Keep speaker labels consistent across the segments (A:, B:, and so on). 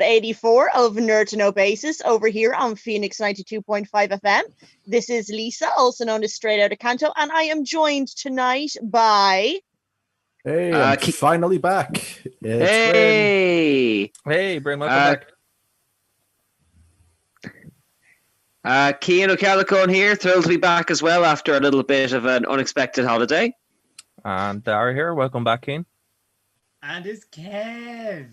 A: 84 of Nerd to Know Basis over here on Phoenix 92.5 FM. This is Lisa, also known as Straight Outta Canto, and I am joined tonight by...
B: Hey, I'm finally back.
C: Hey!
D: Hey, Bryn, welcome
C: back. Cian O'Callaghan here, thrilled to be back as well after a little bit of an unexpected holiday.
D: And Dara here, welcome back, Cian.
E: And it's Kev.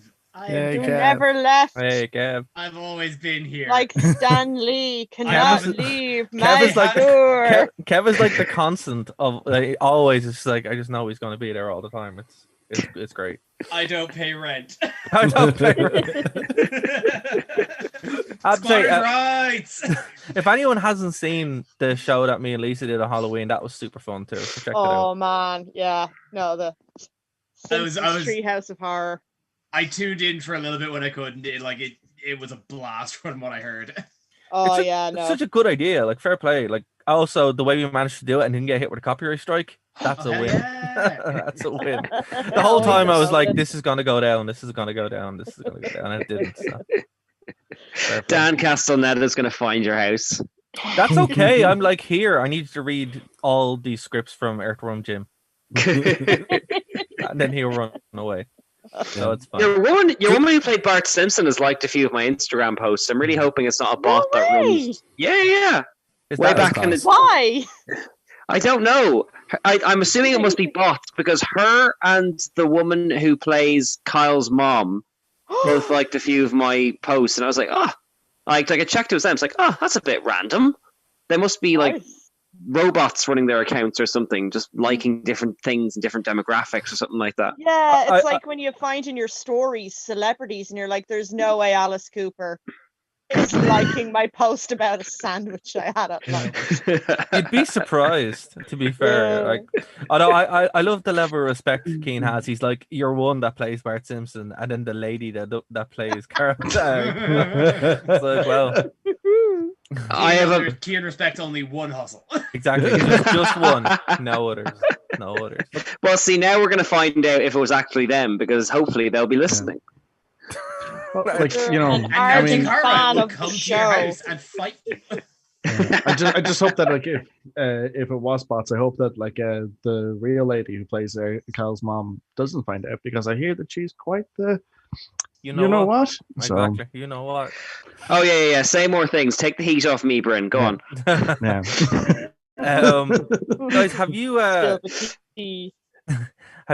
A: You never left.
D: Hey, Kev.
E: I've always been here.
A: Like Stan Lee cannot leave my
D: door. Kev is like the constant of always. It's like I just know he's going to be there all the time. It's great.
E: I don't pay rent.
D: I don't pay rent. I'd say,
E: rights.
D: If anyone hasn't seen the show that me and Lisa did on Halloween, that was super fun too. So check it out.
A: Oh man, yeah, no, the Treehouse of Horror.
E: I tuned in for a little bit when I couldn't. It was a blast from what I heard.
A: Oh
D: it's such a good idea. Like fair play. Like also the way we managed to do it and didn't get hit with a copyright strike. That's a win.
E: Yeah.
D: That's a win. The whole time I was like, this is gonna go down. This is gonna go down. This is gonna go down. And it didn't. So.
C: Dan Castellaneta is gonna find your house.
D: That's okay. I'm like here. I need to read all these scripts from Earthworm Jim, and then he'll run away. So it's fine.
C: Your woman who played Bart Simpson has liked a few of my Instagram posts. I'm really hoping it's not a bot that runs. Yeah. Way back in the...
A: Why?
C: I don't know. I'm assuming it must be bots because her and the woman who plays Kyle's mom both liked a few of my posts, and I was like, I checked it was them. It's like, that's a bit random. There must be like robots running their accounts or something, just liking different things and different demographics or something like that.
A: Yeah, it's like when you find in your stories celebrities and you're like, there's no way Alice Cooper is liking my post about a sandwich I had at lunch.
D: You'd be surprised, to be fair.
A: Yeah.
D: Like, although I love the level of respect Cian has. He's like, you're one that plays Bart Simpson, and then the lady that plays Carol. It's like, well.
E: I have a key and respect only one hustle.
D: Exactly, just one, no others.
C: Well, see, now we're going to find out if it was actually them because hopefully they'll be listening.
E: Well, and I mean, Cara will come to your house and fight you.
B: I just hope that if it was bots, I hope that the real lady who plays Cal's mom doesn't find out because I hear that she's quite the. You know what?
D: Exactly. You know what?
C: Oh yeah. Say more things. Take the heat off me, Bryn. Go on.
B: Yeah.
D: Guys, have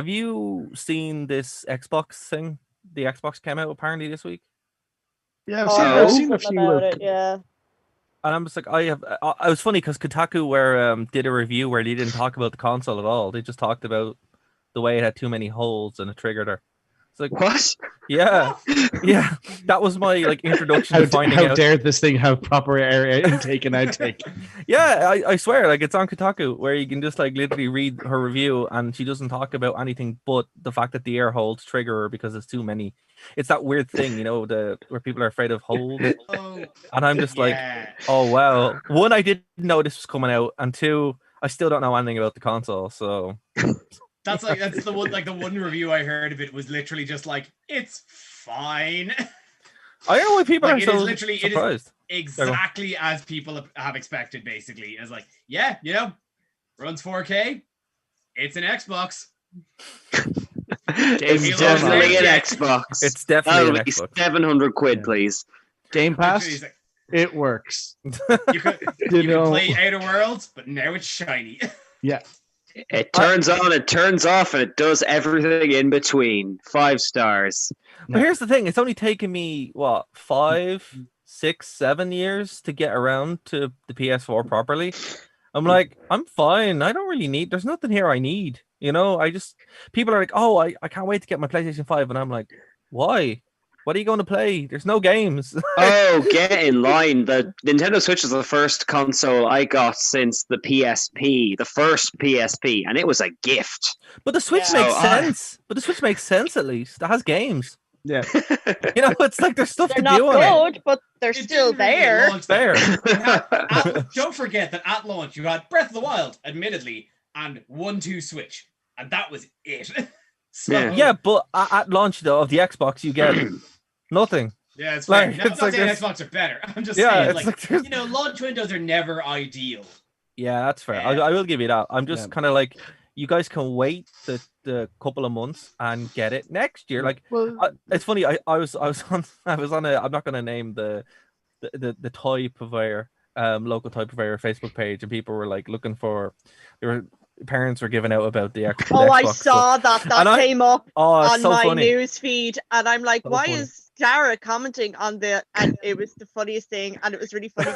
D: you seen this Xbox thing? The Xbox came out apparently this week.
B: Yeah, I've seen a few
A: about it. Yeah.
D: And I'm just like, I was funny because Kotaku did a review where they didn't talk about the console at all. They just talked about the way it had too many holes and it triggered her. It's like,
C: what?
D: Yeah. That was my introduction to finding out.
B: How dare this thing have proper area intake and outtake?
D: Yeah, I swear, it's on Kotaku where you can just literally read her review and she doesn't talk about anything but the fact that the air holes trigger her because it's too many. It's that weird thing, where people are afraid of holes. And I'm just like, oh wow. One, I didn't know this was coming out, and two, I still don't know anything about the console, so.
E: That's the one review I heard of it was literally just like, it's fine.
D: I don't know why people are so surprised.
E: It is exactly as people have expected, basically. It's like, runs 4K. It's an Xbox.
C: It's definitely an Xbox.
D: It's definitely an Xbox.
C: 700 quid, please.
B: Game Pass. It works.
E: You can play Outer Worlds, but now it's shiny.
B: Yeah.
C: It turns on, it turns off, and it does everything in between. 5 stars.
D: But here's the thing: it's only taken me 5, 6, 7 years to get around to the PS4 properly. I'm like, I'm fine. I don't really need. There's nothing here I need. People are like, oh, I can't wait to get my PlayStation 5, and I'm like, why? What are you going to play? There's no games.
C: Oh, get in line. The Nintendo Switch is the first console I got since the PSP, the first PSP, and it was a gift.
D: But the Switch makes sense. But the Switch makes sense at least. It has games.
B: Yeah.
D: It's like there's stuff
A: they're
D: to do on it.
A: Not good, but they're still there.
E: Don't forget that at launch you had Breath of the Wild, admittedly, and 1-2 Switch, and that was it.
D: Yeah, but at launch though of the Xbox, you get nothing.
E: Yeah, it's fair.
D: Like,
E: No, I'm
D: it's
E: not
D: like
E: saying
D: this-
E: Xbox are better. I'm just
D: Yeah,
E: saying,
D: it's
E: like,
D: like
E: you know, launch windows are never ideal.
D: Yeah, that's fair.
E: Yeah.
D: I will give you that. I'm just
B: Yeah.
D: kind of like, you guys can wait the couple of months and get it next year. Like,
B: Well,
D: it's funny. I was on a. I'm not going to name the toy purveyor, local toy purveyor Facebook page, and people were like looking for. Parents were giving out about the Xbox.
A: Oh, I
D: stuff.
A: saw that. That
D: And
A: came up
D: Oh, it's
A: on
D: so
A: my
D: funny.
A: news feed, and I'm like,
D: So
A: why
D: funny.
A: is Dara commenting on the? And it was the funniest thing, and it was really funny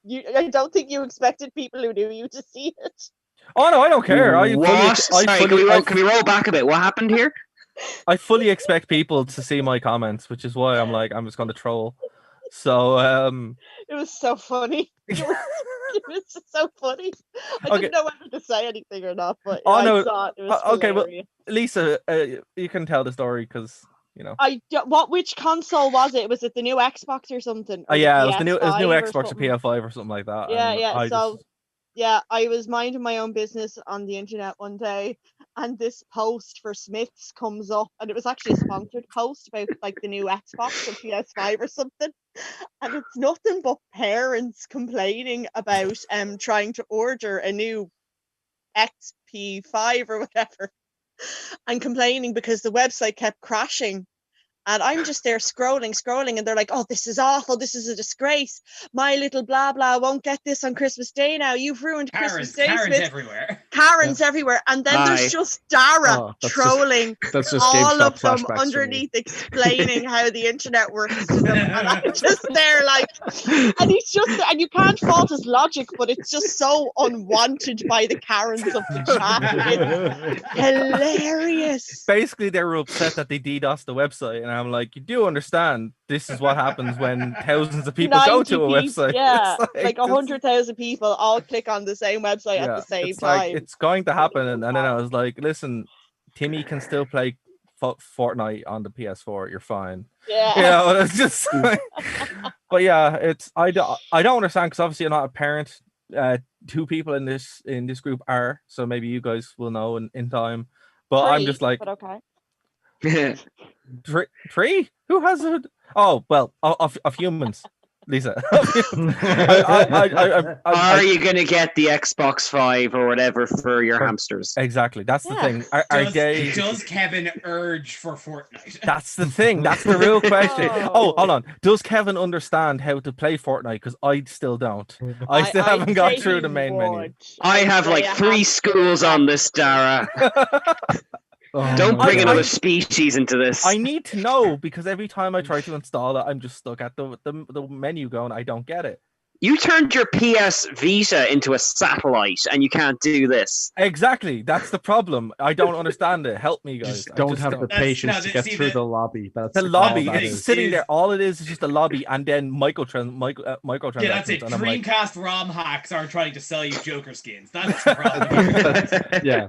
A: because I don't think you expected people who knew you to see it.
D: Oh no, I don't care.
C: What? Sorry, can we roll back a bit? What happened here?
D: I fully expect people to see my comments, which is why I'm like, I'm just going to troll. So,
A: It was so funny. It was just so funny. I didn't know whether to say anything or not, but
D: Oh,
A: I
D: no.
A: thought it was
D: Okay, well,
A: hilarious.
D: Lisa, you can tell the story because you know.
A: Which console was it? Was it the new Xbox or something? Or
D: Yeah,
A: the
D: it was the new
A: PS5 or
D: Xbox or
A: something?
D: PS5 or something like that.
A: Yeah,
D: and
A: yeah.
D: I
A: So
D: just
A: yeah, I was minding my own business on the internet one day, and this post for Smiths comes up, and it was actually a sponsored post about like the new Xbox or PS5 or something, and it's nothing but parents complaining about trying to order a new XP5 or whatever, and complaining because the website kept crashing. And I'm just there scrolling, and they're like, oh, this is awful. This is a disgrace. My little blah, blah won't get this on Christmas Day now. You've ruined Christmas Day,
E: Karens
A: Smith.
E: everywhere.
A: Karens everywhere. And then there's just Dara trolling
B: that's just
A: all
B: GameStop
A: of them
B: flashbacks for me.
A: underneath explaining how the internet works to them. And I'm just there like, and he's just, and you can't fault his logic, but it's just so unwanted by the Karens of the chat. It's hilarious.
D: basically they were upset that they DDoSed the website, and I'm like, you do understand this is what happens when thousands of people go to a
A: 90
D: website.
A: Yeah,
D: It's
A: like 100,000 people all click on the same website at the same
D: it's
A: time.
D: like it's going to happen, and then I was like, listen, Timmy can still play Fortnite on the PS4. You're fine.
A: Yeah,
D: you know, it's just like, but yeah, it's I don't understand because obviously I'm not a parent. Two people in this group are, so maybe you guys will know in time. But I'm just like,
A: but okay.
D: Three? Who has it? Oh well, of humans. Lisa.
C: Are you going to get the Xbox 5 or whatever for your hamsters?
D: Exactly. That's the thing. Are they...
E: Does Kevin urge for Fortnite?
D: That's the thing. That's the real question. Oh, hold on. Does Kevin understand how to play Fortnite? Because I still don't. I still haven't got through the main menu.
C: I have like 3 schools on this, Dara. Don't bring another species into this.
D: I need to know because every time I try to install it, I'm just stuck at the menu going, I don't get it.
C: You turned your PS Vita into a satellite and you can't do this.
D: Exactly. That's the problem. I don't understand it. Help me, guys.
B: Just don't have the patience to get through the lobby. That's
D: the lobby.
B: That
D: It's
B: is.
D: sitting there. All it is just a lobby and then microtransactions.
E: Yeah, that's it.
D: And I'm like,
E: Dreamcast ROM hacks are trying to sell you Joker skins. That's the problem.
B: Yeah,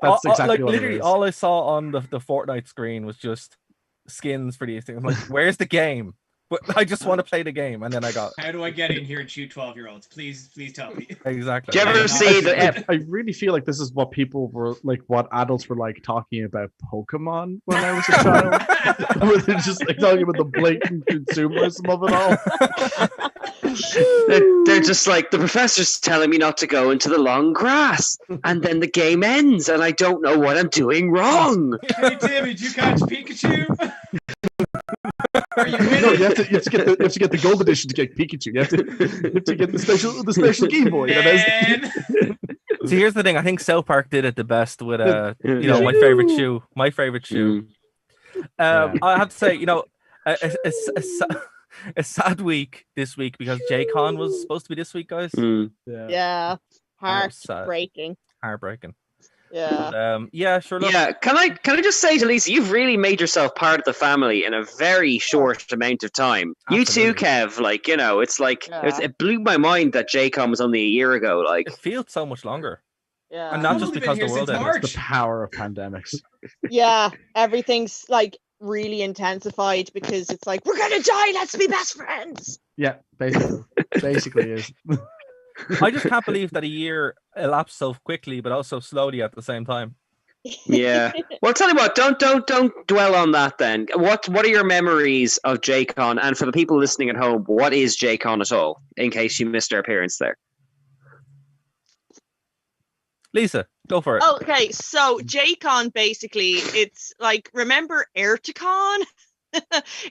B: that's exactly
D: like
B: what
D: literally
B: it is.
D: all I saw on the Fortnite screen was just skins for these things. I'm like, where's the game? But I just want to play the game, and then I got.
E: How do I get in here and shoot 12-year-olds? Please tell me.
D: Exactly.
C: Do you ever see
B: I really feel like this is what people were like, what adults were like talking about Pokemon when I was a child. Where they're just like talking about the blatant consumerism of it all.
C: They're just like, the professor's telling me not to go into the long grass, and then the game ends, and I don't know what I'm doing wrong.
E: Hey Timmy, did you catch Pikachu?
B: No, you have to get the gold edition to get Pikachu. You have to get the special Game Boy.
D: See, here's the thing. I think South Park did it the best with my favorite shoe. My favorite shoe. I have to say, a sad week this week because J-Con was supposed to be this week, guys.
A: Yeah, heartbreaking.
D: Heartbreaking.
A: Yeah.
D: Sure. Look.
C: Yeah, can I just say to Lisa, you've really made yourself part of the family in a very short amount of time. Absolutely. You too, Kev. Like, it's like it blew my mind that J-Con was only a year ago. Like,
D: it feels so much longer.
A: Yeah,
D: and not just because the world
B: ended. It's the power of pandemics.
A: Yeah, everything's like really intensified because it's like, we're gonna die. Let's be best friends.
B: Yeah, basically is.
D: I just can't believe that a year elapsed so quickly, but also slowly at the same time.
C: Yeah. Well, tell you what, don't dwell on that then. What are your memories of J-Con? And for the people listening at home, what is J-Con at all? In case you missed our appearance there.
D: Lisa, go for it.
A: Okay, so J-Con basically, it's like, remember Airticon?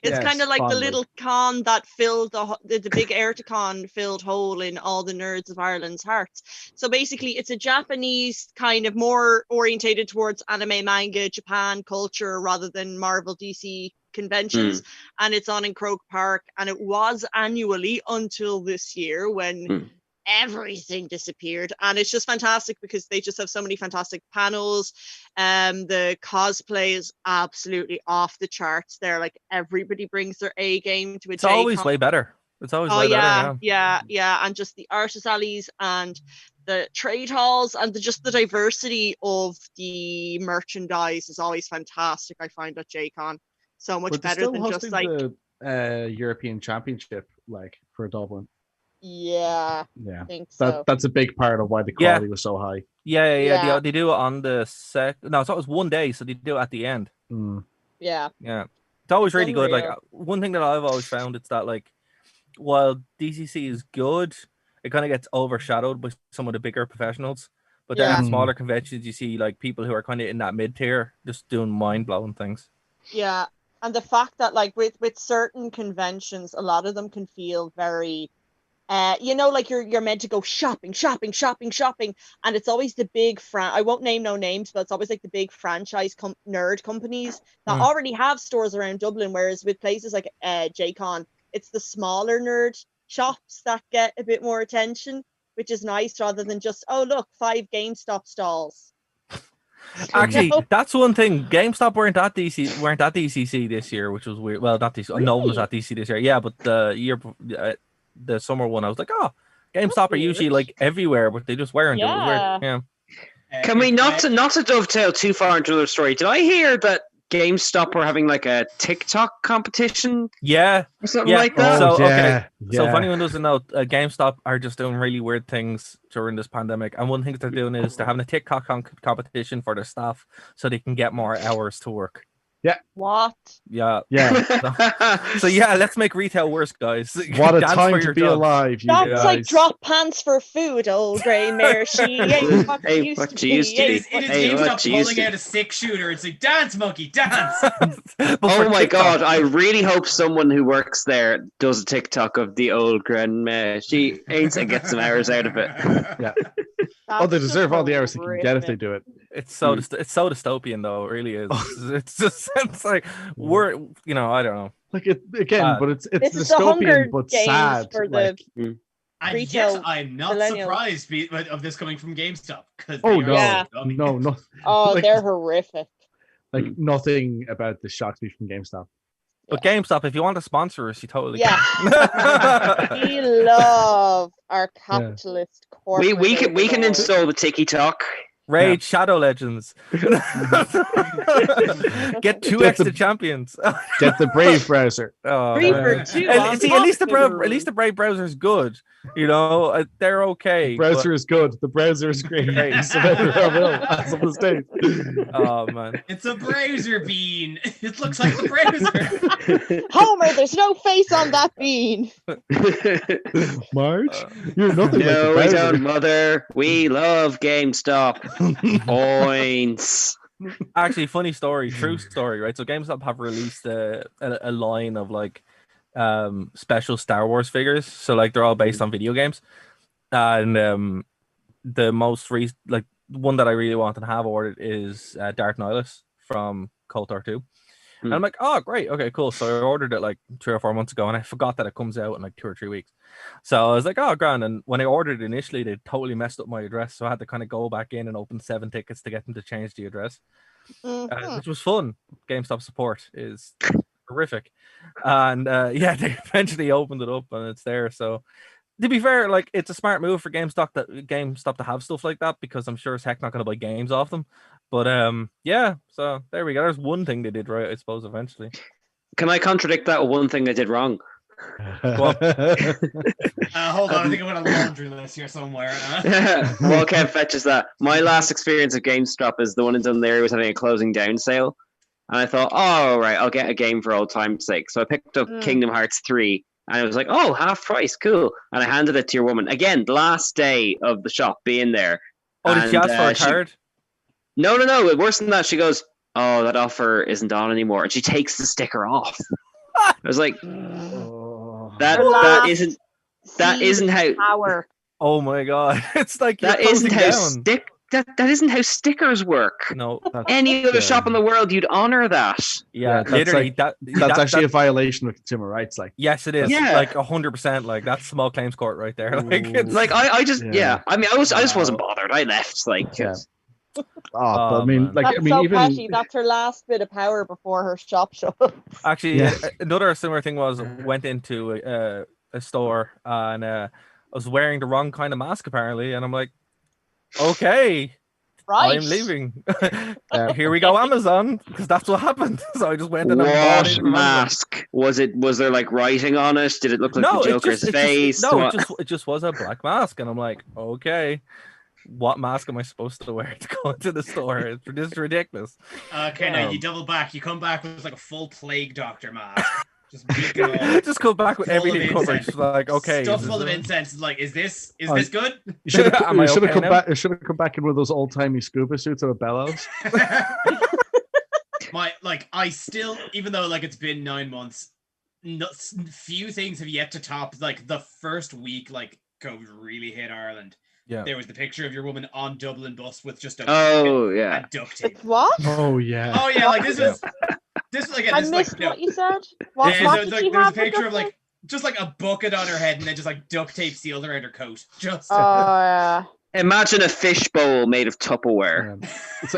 A: It's kind
B: Yes,
A: of like the
B: fondly.
A: little con that filled the big Airticon filled hole in all the nerds of Ireland's hearts. So basically, it's a Japanese kind of more orientated towards anime, manga, Japan culture rather than Marvel, DC conventions, and it's on in Croke Park, and it was annually until this year when everything disappeared, and it's just fantastic because they just have so many fantastic panels. The cosplay is absolutely off the charts. They're like, everybody brings their A game to a
D: It's always way better. It's always way better.
A: Yeah, and just the artist alleys and the trade halls and just the diversity of the merchandise is always fantastic. I find at J-Con so much better than just like
B: the European Championship, like for Dublin.
A: Yeah,
B: I
A: think so.
B: That's a big part of why the quality was so high.
A: Yeah.
D: They do it on the no, so it was one day, so they do it at the end.
A: Yeah,
D: it's always really good. Like,
A: unreal.
D: one thing that I've always found, it's that, like, while DCC is good, it kind of gets overshadowed by some of the bigger professionals. But then at smaller conventions, you see like people who are kind of in that mid tier just doing mind blowing things.
A: Yeah, and the fact that like with certain conventions, a lot of them can feel very like you're meant to go shopping, and it's always the big I won't name no names, but it's always like the big franchise nerd companies that already have stores around Dublin, whereas with places like J-Con, it's the smaller nerd shops that get a bit more attention, which is nice, rather than just, oh look, 5 GameStop stalls.
D: Actually, that's one thing. GameStop weren't at DCC this year, which was weird. Well, not DC.
A: Really?
D: No one was at DC this year. Yeah, but the summer one, I was like, oh, GameStop are usually like everywhere, but they just weren't.
A: Yeah.
D: It was weird. Yeah.
C: Can we not to dovetail too far into the story? Did I hear that GameStop were having like a TikTok competition?
D: Yeah,
C: or something like that.
D: So so if anyone doesn't know, GameStop are just doing really weird things during this pandemic, and one thing that they're doing is they're having a TikTok competition for their staff so they can get more hours to work.
B: Yeah.
A: What?
B: Yeah.
D: So yeah, let's make retail worse, guys.
B: What a time to be alive, you
A: That's
B: guys.
A: like drop pants for food, old grey mare. She ain't what she used to be.
E: It is GameStop pulling out a 6-shooter. It's like, dance, monkey, dance.
C: Oh my god, I really hope someone who works there does a TikTok of the old grandma. She aims to get some hours out of it.
B: Yeah. They deserve all the hours they can get if they do it.
D: It's so dystopian though. It really is. It's like we're I don't know.
B: Like it again, but it's
A: dystopian
B: but sad.
A: For
B: like,
A: the
E: and yet, I'm not surprised of this coming from GameStop.
B: No.
A: Oh,
B: like,
A: they're horrific.
B: Like nothing about this shocks me from GameStop.
D: But GameStop, if you want to sponsor us, you totally
A: can. We love our capitalist corporate.
C: We can install the TikTok.
D: Raid Shadow Legends. Get 2 extra champions.
B: Get the Brave browser.
A: Reaper too.
D: See, at least the Brave browser is good. They're okay.
B: The browser is good. The browser is great.
D: Oh man,
E: it's a browser bean. It looks like the browser.
A: Homer, there's no face on that bean.
B: Marge, you're nothing.
C: No,
B: like
C: we don't, mother. We love GameStop. Points.
D: Actually, funny story, true story, right? So GameStop have released a line of like special Star Wars figures. So like they're all based on video games, and the most recent, like one that I really wanted to have ordered is Darth Nihilus from KOTOR 2. And I'm like, oh great, okay, cool. So I ordered it like 3 or 4 months ago, and I forgot that it comes out in like 2 or 3 weeks. So I was like, oh grand. And when I ordered it initially, they totally messed up my address, so I had to kind of go back in and open 7 tickets to get them to change the address, which was fun. GameStop support is horrific, and they eventually opened it up and it's there. So to be fair, like it's a smart move for GameStop to have stuff like that, because I'm sure it's heck not going to buy games off them. But so there we go. There's one thing they did right, I suppose. Eventually,
C: can I contradict that with one thing they did wrong?
E: Hold on, I think I'm gonna laundry list here somewhere.
C: While Kev fetches that, my last experience at GameStop is the one in Dundee was having a closing down sale, and I thought, oh right, I'll get a game for old time's sake. So I picked up Kingdom Hearts 3, and it was like, oh, half price, cool. And I handed it to your woman again, last day of the shop being there.
D: Oh, did she ask for a card?
C: No. Worse than that, she goes, oh, that offer isn't on anymore, and she takes the sticker off. I was like, that isn't how
A: power.
D: Oh my god! It's like
C: that isn't how stickers work.
D: No,
C: any other shop in the world, you'd honor that.
D: Yeah,
B: that's
D: literally.
B: like, that's actually a violation of consumer rights. Like,
D: yes, it is.
C: Yeah.
D: Like 100%. Like that's small claims court right there. Like, it's
C: like I just I mean, I just wasn't bothered. I left. Like,
B: but I mean,
D: man.
B: like,
A: That's
B: I mean,
A: so
B: even
A: petty. That's her last bit of power before her shop shuts.
D: Actually, another similar thing was went into a store and I was wearing the wrong kind of mask apparently, and I'm like, okay,
A: Right.
D: I'm leaving. Here we go, Amazon, because that's what happened. So I just went in and bought it
C: what
D: from Amazon.
C: mask was it? Was there like writing on it? Did it look like the Joker's face?
D: It just was a black mask, and I'm like, okay. What mask am I supposed to wear to go into the store? This is ridiculous.
E: Okay, now you double back. You come back with like a full plague doctor mask. Just
D: go back with everything covered. Like, okay,
E: stuff full of incense. Like, is this good?
B: You should have come back. You should have come back in with those old timey scuba suits or a bellows.
E: I still, even though like it's been 9 months, few things have yet to top like the first week. Like COVID really hit Ireland.
D: Yeah.
E: There was the picture of your woman on Dublin bus with just a duct tape.
A: What?
B: Oh yeah.
E: Oh yeah, like this was like
A: I missed what you said. What did she
E: there's
A: have
E: a picture of like just like a bucket on her head and then just like duct tape sealed around her coat. Just
C: imagine a fishbowl made of Tupperware.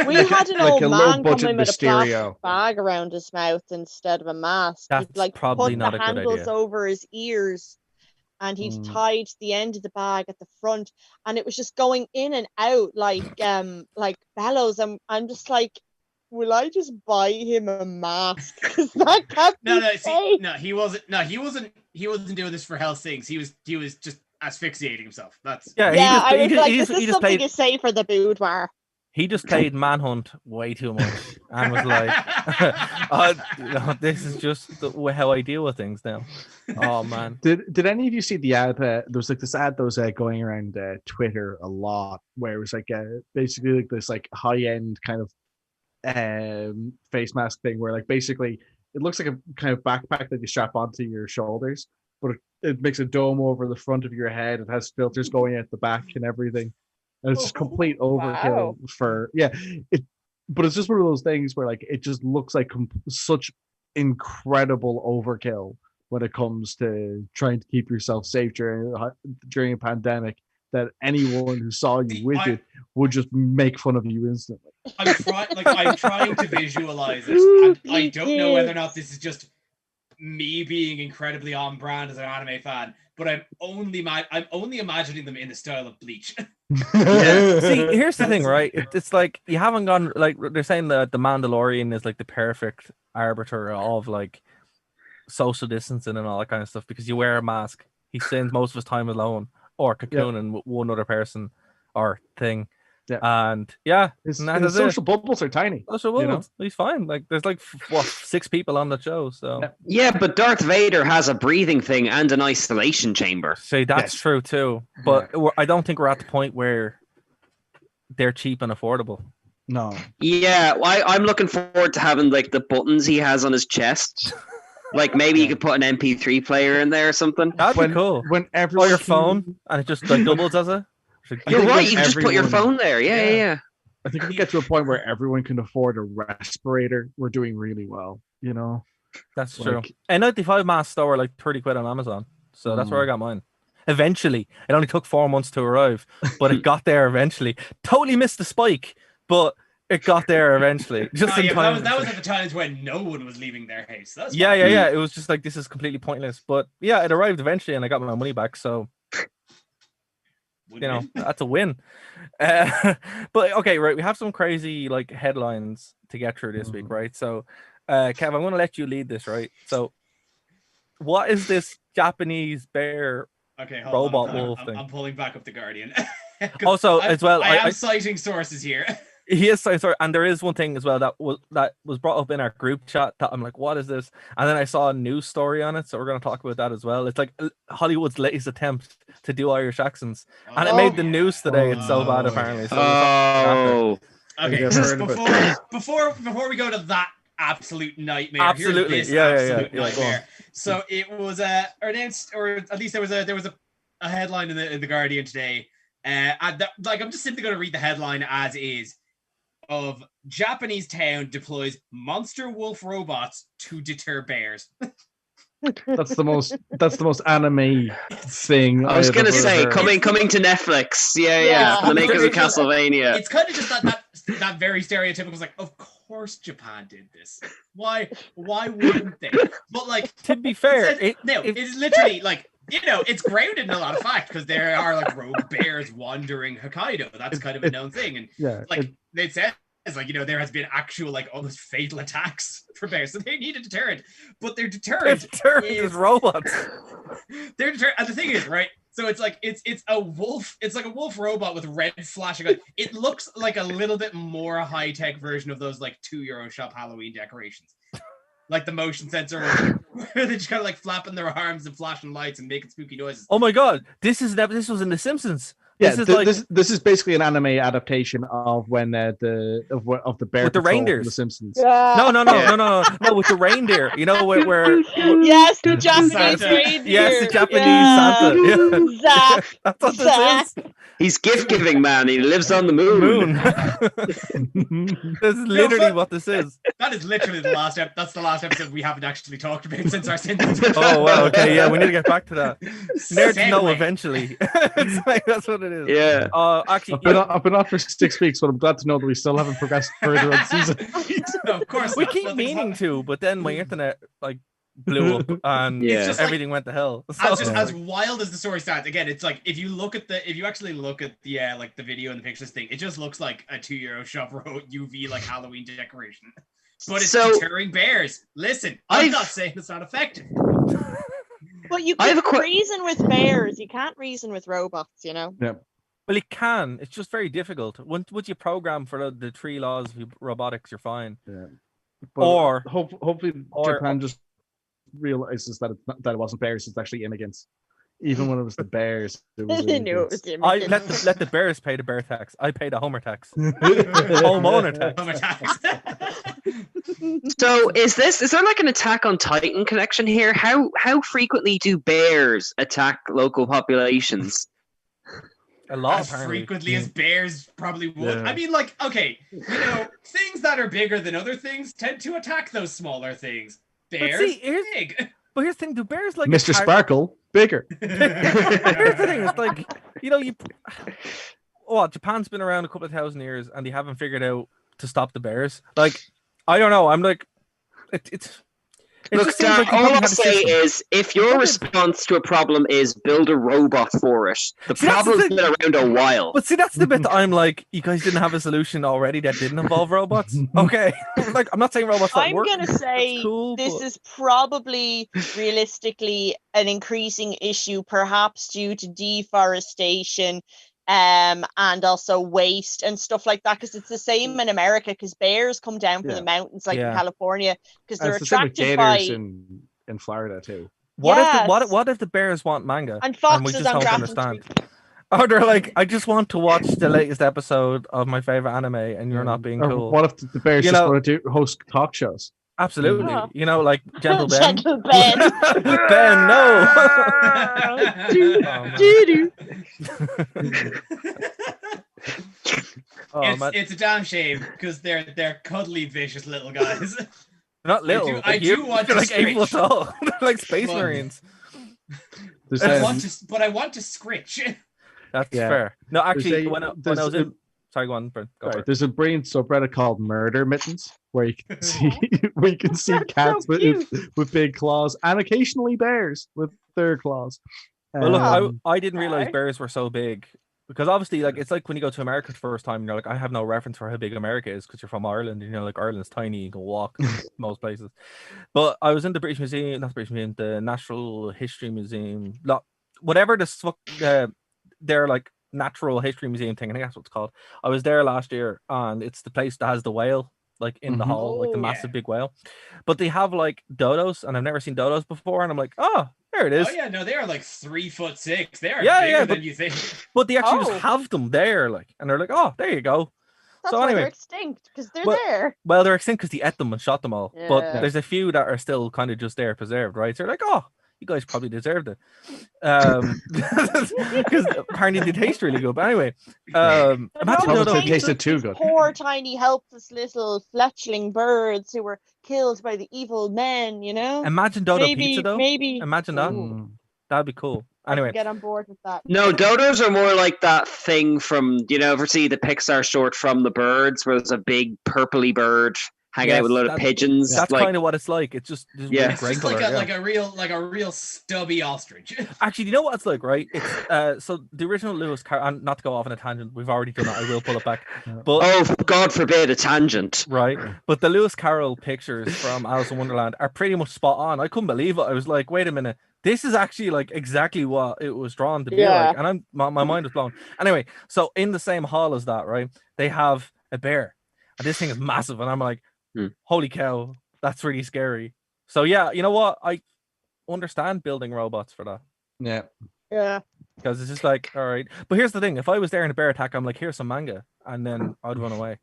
A: We had an old man come in with a plastic bag around his mouth instead of a mask.
D: That's
A: he'd like
D: probably
A: put
D: not
A: the
D: a good
A: handles
D: idea.
A: over his ears. And he'd tied the end of the bag at the front, and it was just going in and out like bellows. I'm just like, will I just buy him a mask? Because that can't
E: he wasn't doing this for health things. He was just asphyxiating himself. That's
A: this is something to say for the boudoir.
D: He just played Manhunt way too much and was like, this is just how I deal with things now. Oh, man.
B: Did any of you see the ad? There was like this ad that was going around Twitter a lot where it was like basically like this like high-end kind of face mask thing where like basically it looks like a kind of backpack that you strap onto your shoulders, but it makes a dome over the front of your head. It has filters going out the back and everything. And it's just complete overkill but it's just one of those things where like it just looks like such incredible overkill when it comes to trying to keep yourself safe during a pandemic that anyone who saw you with it would just make fun of you instantly.
E: I'm trying to visualize it, and I don't know whether or not this is just me being incredibly on brand as an anime fan, but I'm only imagining them in the style of Bleach.
D: See, here's the thing, right? It's like you haven't gone like they're saying that the Mandalorian is like the perfect arbiter of like social distancing and all that kind of stuff because you wear a mask. He spends most of his time alone or cocooning with one other person or thing. Yeah. And
B: his social bubbles are tiny.
D: Social bubbles. He's fine. Like there's like 6 people on the show. So
C: but Darth Vader has a breathing thing and an isolation chamber.
D: See, that's true too. But I don't think we're at the point where they're cheap and affordable.
B: No.
C: Yeah, I'm looking forward to having like the buttons he has on his chest. Like maybe you could put an MP3 player in there or something.
D: That'd be cool.
B: When everyone
D: your phone and it just like doubles as a.
C: You're right. You can just put your phone there. Yeah.
B: I think we get to a point where everyone can afford a respirator. We're doing really well,
D: That's true. N95 masks though are like 30 quid on Amazon, so that's where I got mine. Eventually, it only took 4 months to arrive, but it got there eventually. Totally missed the spike, but it got there eventually. Just in time.
E: That was at the times when no one was leaving their house. That's
D: yeah. It was just like this is completely pointless, but yeah, it arrived eventually, and I got my money back. So. That's a win. But okay, right. We have some crazy like headlines to get through this week, right? So, Kev, I'm going to let you lead this, right? So, what is this Japanese bear
E: Okay, hold
D: robot
E: on.
D: wolf
E: I'm
D: thing.
E: pulling back up the Guardian.
D: Also, as well,
E: I am citing sources here.
D: He is sorry, and there is one thing as well that was brought up in our group chat that I'm like, what is this? And then I saw a news story on it, so we're going to talk about that as well. It's like Hollywood's latest attempt to do Irish accents, and it made the news today. It's so bad, apparently. So
E: okay. Before we go to that absolute nightmare,
D: absolutely,
E: absolute nightmare. So it was announced, or at least there was a headline in the Guardian today. I'm just simply going to read the headline as is. Of Japanese town deploys monster wolf robots to deter bears.
B: That's the most anime thing.
C: I was gonna say
B: heard.
C: coming to Netflix. Yeah. The makers of Castlevania.
E: It's kind of just that very stereotypical. Like, of course Japan did this. Why wouldn't they? But like,
D: to be fair,
E: it's literally like, it's grounded in a lot of fact because there are like rogue bears wandering Hokkaido. That's kind of a known thing, and they said. It's like, there has been actual, like, almost fatal attacks for bears. So they need a deterrent. But their deterrent
D: is robots.
E: Their deterrent, and the thing is, right? So it's like, it's a wolf. It's like a wolf robot with red flashing lights. It looks like a little bit more high-tech version of those, like, €2 shop Halloween decorations. Like the motion sensor where they just kind of like flapping their arms and flashing lights and making spooky noises.
D: Oh my god, this was in The Simpsons.
B: This is basically an anime adaptation of when the bear
D: with the reindeers.
B: From The Simpsons.
D: Yeah. No, with the reindeer. Where
A: yes, the Japanese reindeer.
D: Yes, the Japanese Santa.
A: Zap.
D: That's what this is.
C: He's gift-giving, man. He lives on the moon.
D: That's literally what this is.
E: That is literally the last episode. That's the last episode we haven't actually talked about since our sentence.
D: Oh, wow. Okay, yeah, we need to get back to that. Nerds to know eventually. That's what it is.
C: Yeah.
B: Actually, I've been on for 6 weeks, but I'm glad to know that we still haven't progressed further on season.
E: Of course,
D: we keep meaning to, but then my internet blew up and everything went to hell. So.
E: As wild as the story starts, again, it's like if you actually look at the the video and the pictures thing, it just looks like a €2 shop road UV like Halloween decoration. But it's deterring bears. Listen, I'm not saying it's not effective.
A: But you can reason with bears. You can't reason with robots,
B: Yeah.
D: Well, it can. It's just very difficult. Once you program for the 3 laws of robotics, you're fine.
B: Yeah. But hopefully Japan just realizes that it wasn't bears, it's actually immigrants. Even when it was the bears, it was immigrants.
D: I let the bears pay the bear tax. I pay the Homer tax. Homeowner tax.
C: So is there like an Attack on Titan connection here? How frequently do bears attack local populations?
D: A lot,
E: as
D: apparently.
E: Frequently as bears probably would. Yeah. I mean, like, okay, things that are bigger than other things tend to attack those smaller things. Bears, big.
D: But here's the thing: do bears like
B: Mr. Sparkle bigger?
D: Here's the thing: it's like Japan's been around a couple of thousand years and they haven't figured out to stop the bears. Like, I don't know. I'm like, it's.
C: Look, Dan, all I'll say is, if your response to a problem is build a robot for it, the problem's been around a while.
D: But see, that's the bit that I'm like, you guys didn't have a solution already that didn't involve robots? Okay. Like, I'm not saying robots don't work.
A: I'm going to say this is probably realistically an increasing issue, perhaps due to deforestation, and also waste and stuff like that, because it's the same in America, because bears come down from the mountains like in California because they're attracted by
B: in Florida too.
D: What if the bears want manga
A: and foxes
D: we just don't understand? Or they're like, I just want to watch the latest episode of my favorite anime and you're not being cool.
B: What if the bears just want to host talk shows?
D: Absolutely. Like Gentle Ben.
A: Gentle Ben.
D: Ben, no.
E: It's a damn shame because they're cuddly, vicious little guys.
D: Not little.
E: I do want to
D: like 8 foot tall. They're like Space Marines.
E: But I want to scritch.
D: That's fair. No, actually, when I was in. Sorry, go on, Brent.
B: There's a brain subreddit called Murder Mittens where you can see cats with big claws and occasionally bears with their claws.
D: Well, look, I didn't realize bears were so big Because obviously, like, it's like when you go to America the first time, you're like, I have no reference for how big America is because you're from Ireland, and like Ireland's tiny, you can walk most places. But I was in the British Museum, not the British Museum, the Natural History Museum, whatever their like natural history museum thing. I think that's what it's called. I was there last year, and it's the place that has the whale, like in the hall, like the massive big whale. But they have like dodos, and I've never seen dodos before, and I'm like, oh, there it is.
E: Oh yeah, no, they are like 3'6". They are bigger than you think.
D: But they actually just have them there, like, and they're like, oh, there you go.
A: That's why they're extinct, because they're there.
D: Well, they're extinct because they ate them and shot them all.
A: Yeah.
D: But there's a few that are still kind of just there preserved, right? So they're like, oh, you guys probably deserved it. Because apparently they taste really good. But anyway, imagine
B: they tasted too good.
A: Poor, tiny, helpless little fledgling birds who were killed by the evil men, you know?
D: Imagine dodo pizza, though.
A: Maybe.
D: Imagine that. That'd be cool. Anyway,
A: I can get on board with that.
C: No, dodos are more like that thing from, ever see the Pixar short From the Birds, where there's a big purpley bird hanging out with a load of pigeons.
D: That's kind of what it's like. It's just
E: it's just like a real stubby ostrich.
D: Actually, you know what it's like, right? It's so the original Lewis Carroll, and not to go off on a tangent, we've already done that. I will pull it back. But
C: oh, God forbid a tangent.
D: Right. But the Lewis Carroll pictures from Alice in Wonderland are pretty much spot on. I couldn't believe it. I was like, wait a minute. This is actually like exactly what it was drawn to be like, and my mind was blown. Anyway, so in the same hall as that, right? They have a bear, and this thing is massive, and I'm like, holy cow, that's really scary. So yeah, you know what? I understand building robots for that.
A: Yeah.
D: Because it's just like, all right. But here's the thing: if I was there in a bear attack, I'm like, here's some manga, and then I'd run away.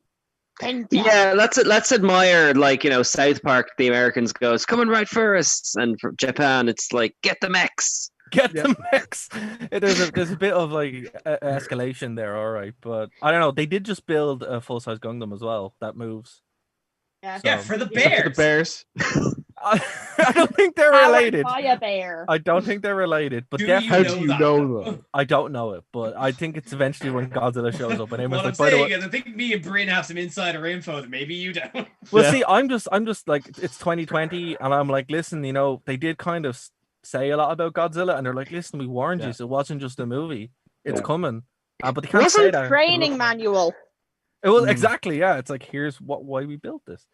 C: Yeah, let's admire, like, South Park, the Americans go, it's coming right for us, and for Japan it's like, get the mechs.
D: The mechs. There's a bit of like escalation there, all right, but I don't know, they did just build a full-size Gundam as well that moves.
E: Yeah, for the bears.
B: For the bears.
D: I don't think they're related.
A: By a bear.
D: I don't think they're related. But
B: how do you know them?
D: I don't know it, but I think it's eventually when Godzilla shows up. And
E: what I'm saying is, I think me and Bryn have some insider info that maybe you don't.
D: Well, see, I'm just like, it's 2020, and I'm like, listen, they did kind of say a lot about Godzilla, and they're like, listen, we warned you, so it wasn't just a movie. It's coming. But they can't say that.
A: Training manual.
D: It was exactly, it's like, here's why we built this.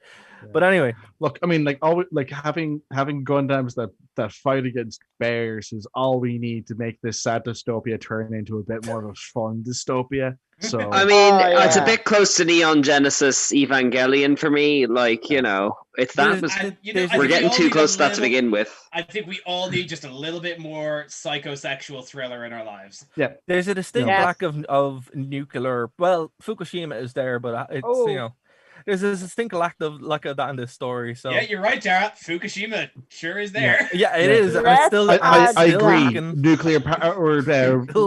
D: But anyway,
B: look, I mean, like, always, like having Gundams that fight against bears is all we need to make this sad dystopia turn into a bit more of a fun dystopia. So
C: I mean, it's a bit close to Neon Genesis Evangelion for me. Like, it's that. We're getting too close to that to begin with.
E: I think we all need just a little bit more psychosexual thriller in our lives.
B: Yeah,
D: there's a distinct lack of nuclear. Well, Fukushima is there, but it's there's a distinct lack of that in this story. So
E: yeah, you're right, Jared. Fukushima sure is there.
D: Yeah, it is.
B: I agree. Nuclear power or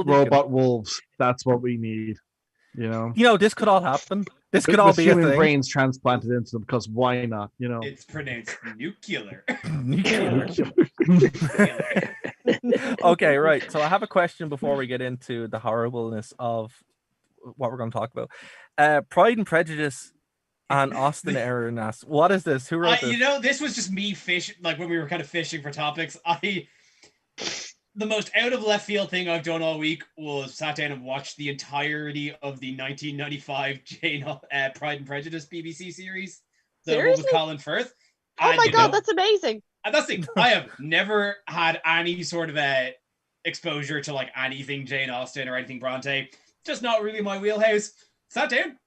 B: robot wolves. That's what we need.
D: This could all happen. This could all be
B: human
D: a thing.
B: Brains transplanted into them, because why not?
E: It's pronounced nuclear.
D: Nuclear. Okay, right. So I have a question before we get into the horribleness of what we're going to talk about. Pride and Prejudice and Austin Arenas. What is this? Who wrote this?
E: This was just me fishing, like when we were kind of fishing for topics. The most out of left field thing I've done all week was sat down and watched the entirety of the 1995 Pride and Prejudice BBC series. The one with Colin Firth.
A: Oh my God, that's amazing.
E: And that's the thing. I have never had any sort of exposure to like anything Jane Austen or anything Bronte. Just not really my wheelhouse. Sat down.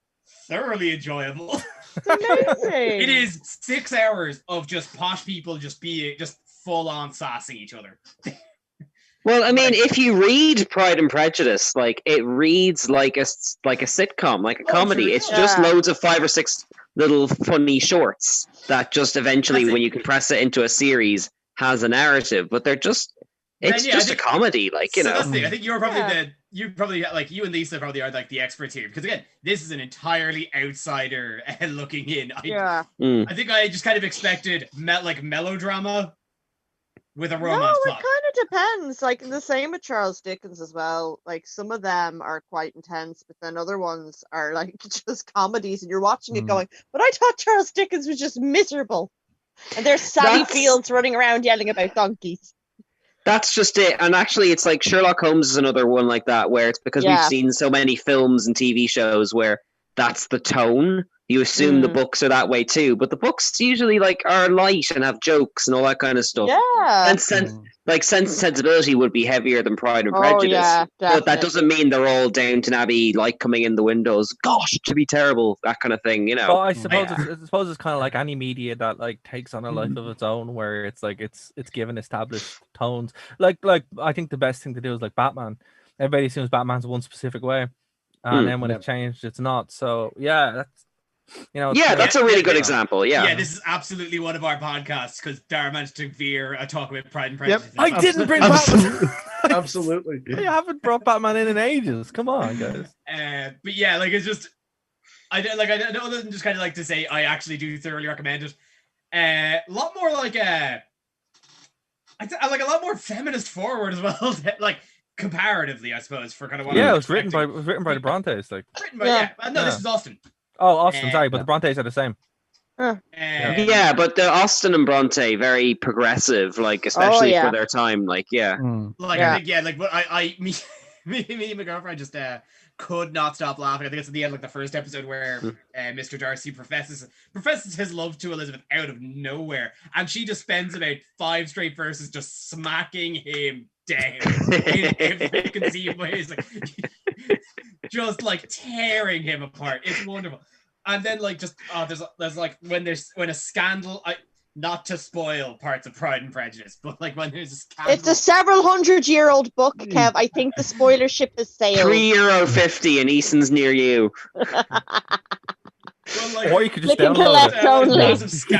E: Thoroughly enjoyable.
A: It's amazing.
E: It is 6 hours of just posh people just full on sassing each other.
C: Well, I mean, if you read Pride and Prejudice, like, it reads like a sitcom, like a comedy. True. It's just loads of 5 or 6 little funny shorts that just eventually, when you compress it into a series, has a narrative. But they're just, it's just a comedy, like,
E: That's the thing. I think you're probably you and Lisa probably are like the experts here, because again, this is an entirely outsider looking in. I think I just kind of expected melodrama with a romance plot.
A: It kind of depends. Like the same with Charles Dickens as well. Like some of them are quite intense, but then other ones are like just comedies, and you're watching it going, but I thought Charles Dickens was just miserable. And there's Sally Fields running around yelling about donkeys.
C: That's just it. And actually, it's like Sherlock Holmes is another one like that, where it's because we've seen so many films and TV shows where that's the tone. You assume the books are that way too, but the books usually like are light and have jokes and all that kind of stuff.
A: Yeah.
C: And Sense and Sensibility would be heavier than Pride and Prejudice.
A: Yeah,
C: but that doesn't mean they're all Downton Abbey, like coming in the windows. Gosh, to be terrible, that kind of thing, you know.
D: But I suppose it's kind of like any media that like takes on a life of its own, where it's like it's given established tones. Like I think the best thing to do is like Batman. Everybody assumes Batman's one specific way, and then when it changed, it's not. So yeah, that's.
C: That's a really good example.
E: Yeah, this is absolutely one of our podcasts because Dara managed to veer a talk about Pride and Prejudice.
D: I didn't bring Batman.
B: Absolutely.
D: You haven't brought Batman in ages. Come on, guys.
E: But yeah, like it's just, I don't other than just kind of like to say I actually do thoroughly recommend it. A lot more like I like a lot more feminist forward as well. Like comparatively, I suppose for kind of what.
D: Yeah, it was written by the Brontes. Like
E: written by no, this is Austen.
D: Oh, Austen, sorry, but the Brontes are the same.
C: But the Austen and Bronte very progressive, like especially for their time. Like, I think but me and my girlfriend just could not stop laughing. I think it's at the end, like the first episode where Mr. Darcy professes his love to Elizabeth out of nowhere, and she just spends about 5 straight verses just smacking him down in every conceivable way. He's like just like tearing him apart. It's wonderful. And then like just there's like when a scandal, not to spoil parts of Pride and Prejudice, but like when there's a scandal.
A: It's a several 100-year-old book, Kev. I think the spoiler ship has sailed.
C: €3.50 and Eason's near you.
E: Well, like,
D: or you could just
A: download
D: it.
A: Only.
B: It's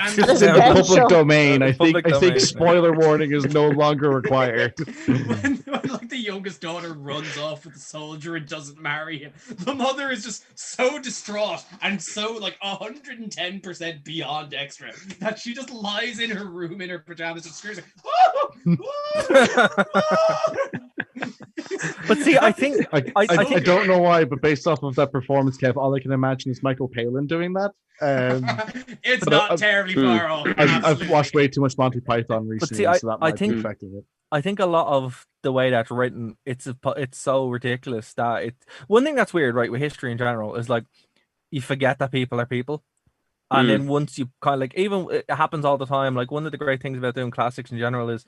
B: in the public domain. I think spoiler warning is no longer required.
E: when like the youngest daughter runs off with the soldier and doesn't marry him, the mother is just so distraught and so like 110% beyond extra that she just lies in her room in her pajamas and screams like,
D: But see, I think
B: I don't know why, but based off of that performance, Kev, all I can imagine is Michael Palin doing that.
E: It's not terribly far off.
B: I've watched way too much Monty Python recently, so that might be affecting it.
D: I think a lot of the way that's written, it's so ridiculous that one thing that's weird, right, with history in general is like you forget that people are people. And then once you kind of like, even it happens all the time. Like one of the great things about doing classics in general is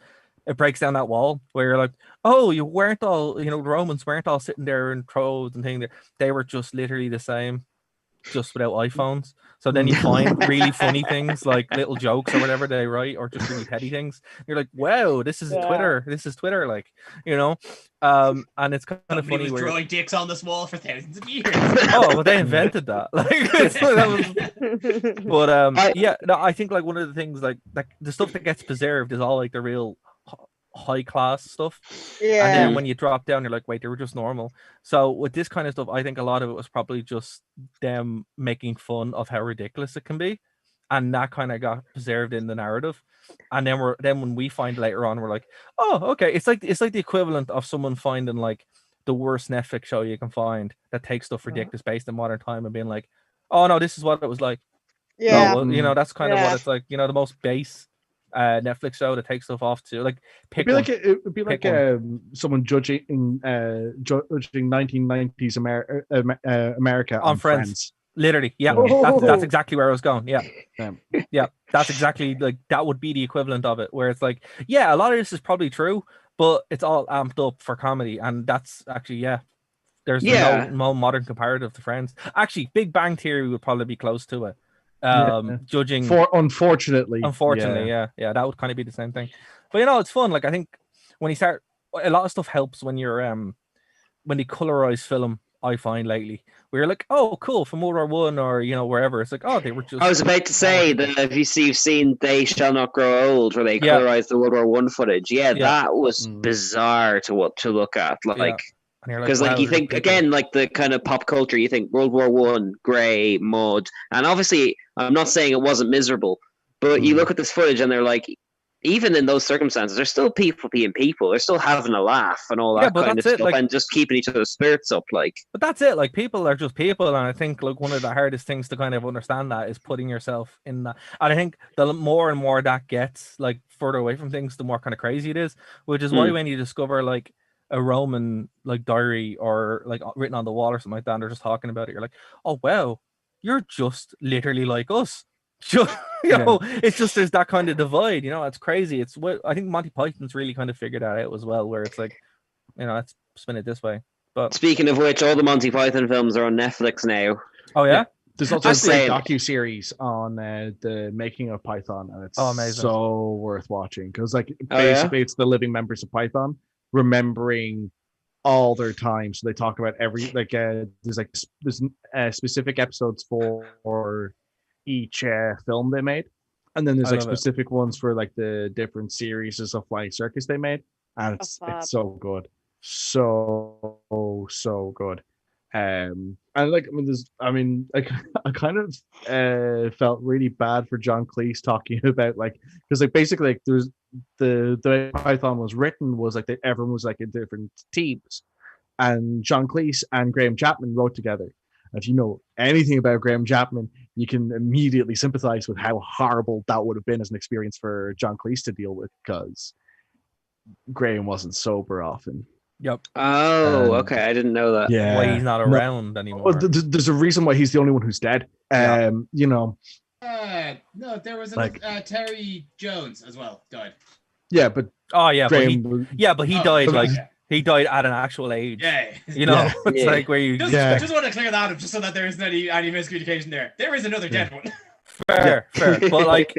D: it breaks down that wall where you're like, oh, you weren't all, the Romans weren't all sitting there in thrones and things. They were just literally the same, just without iPhones. So then you find really funny things like little jokes or whatever they write, or just really petty things. You're like, wow, this is Twitter. This is Twitter, like, and it's kind of funny.
E: Was drawing dicks on this wall for thousands of years.
D: Oh, well, they invented that. I think like one of the things like the stuff that gets preserved is all like the real high class stuff, and then when you drop down, you're like, wait, they were just normal. So with this kind of stuff, I think a lot of it was probably just them making fun of how ridiculous it can be, and that kind of got preserved in the narrative. And then when we find later on, we're like, oh, okay, it's like the equivalent of someone finding like the worst Netflix show you can find that takes stuff ridiculous based in modern time and being like, oh no, this is what it was like.
A: Yeah,
D: so, that's kind of what it's like. The most base Netflix show that takes stuff off to like pick.
B: It would be like someone judging 1990s America on Friends.
D: Literally, yeah, that's exactly where I was going. Yeah, that's exactly like that would be the equivalent of it. Where it's like, yeah, a lot of this is probably true, but it's all amped up for comedy, and that's actually there's no modern comparative to Friends. Actually, Big Bang Theory would probably be close to it. Judging
B: unfortunately,
D: that would kind of be the same thing. But it's fun. Like I think when you start, a lot of stuff helps when you're when they colorize film. I find lately where you're like, oh, cool, from World War I or wherever. It's like, oh, they were just.
C: I was about to say that if you've seen They Shall Not Grow Old, where they colorized the World War I footage, that was bizarre to look at, like. Because like you think again, like the kind of pop culture, you think World War I, grey, mud, and obviously I'm not saying it wasn't miserable, but you look at this footage and they're like, even in those circumstances, they're still people being people. They're still having a laugh and all that kind of stuff, and just keeping each other's spirits up. Like,
D: but that's it. Like, people are just people, and I think like one of the hardest things to kind of understand that is putting yourself in that. And I think the more and more that gets like further away from things, the more kind of crazy it is. Which is why when you discover like a Roman like diary or like written on the wall or something like that, and they're just talking about it, you're like, oh wow, you're just literally like us. You know, it's just there's that kind of divide. You know, it's crazy. It's what I think Monty Python's really kind of figured that out as well, where it's like, you know, let's spin it this way. But
C: speaking of which, all the Monty Python films are on Netflix now.
D: Oh yeah,
B: there's also a docu-series on the making of Python, and it's so worth watching because like basically it's the living members of Python remembering all their time. So they talk about every there's specific episodes for each film they made, and then there's like specific ones for like the different series of Flying Circus they made, and it's so good, so good. And like I kind of felt really bad for John Cleese talking about like, because like basically like there's the way Python was written was like that everyone was like in different teams, and John Cleese and Graham Chapman wrote together. If you know anything about Graham Chapman, you can immediately sympathize with how horrible that would have been as an experience for John Cleese to deal with, because Graham wasn't sober often.
D: Yep.
C: Oh, okay. I didn't know that.
B: Yeah.
D: Why he's not around anymore.
B: Well, there's a reason why he's the only one who's dead. You know.
E: No, there was another, Terry Jones as well died.
B: Yeah, but
D: Graham, but he died like. Yeah. He died at an actual age.
E: Yeah.
D: You know, it's like where you
E: just want to clear that up just so that there isn't any miscommunication there. There is another dead one.
D: Fair. But like,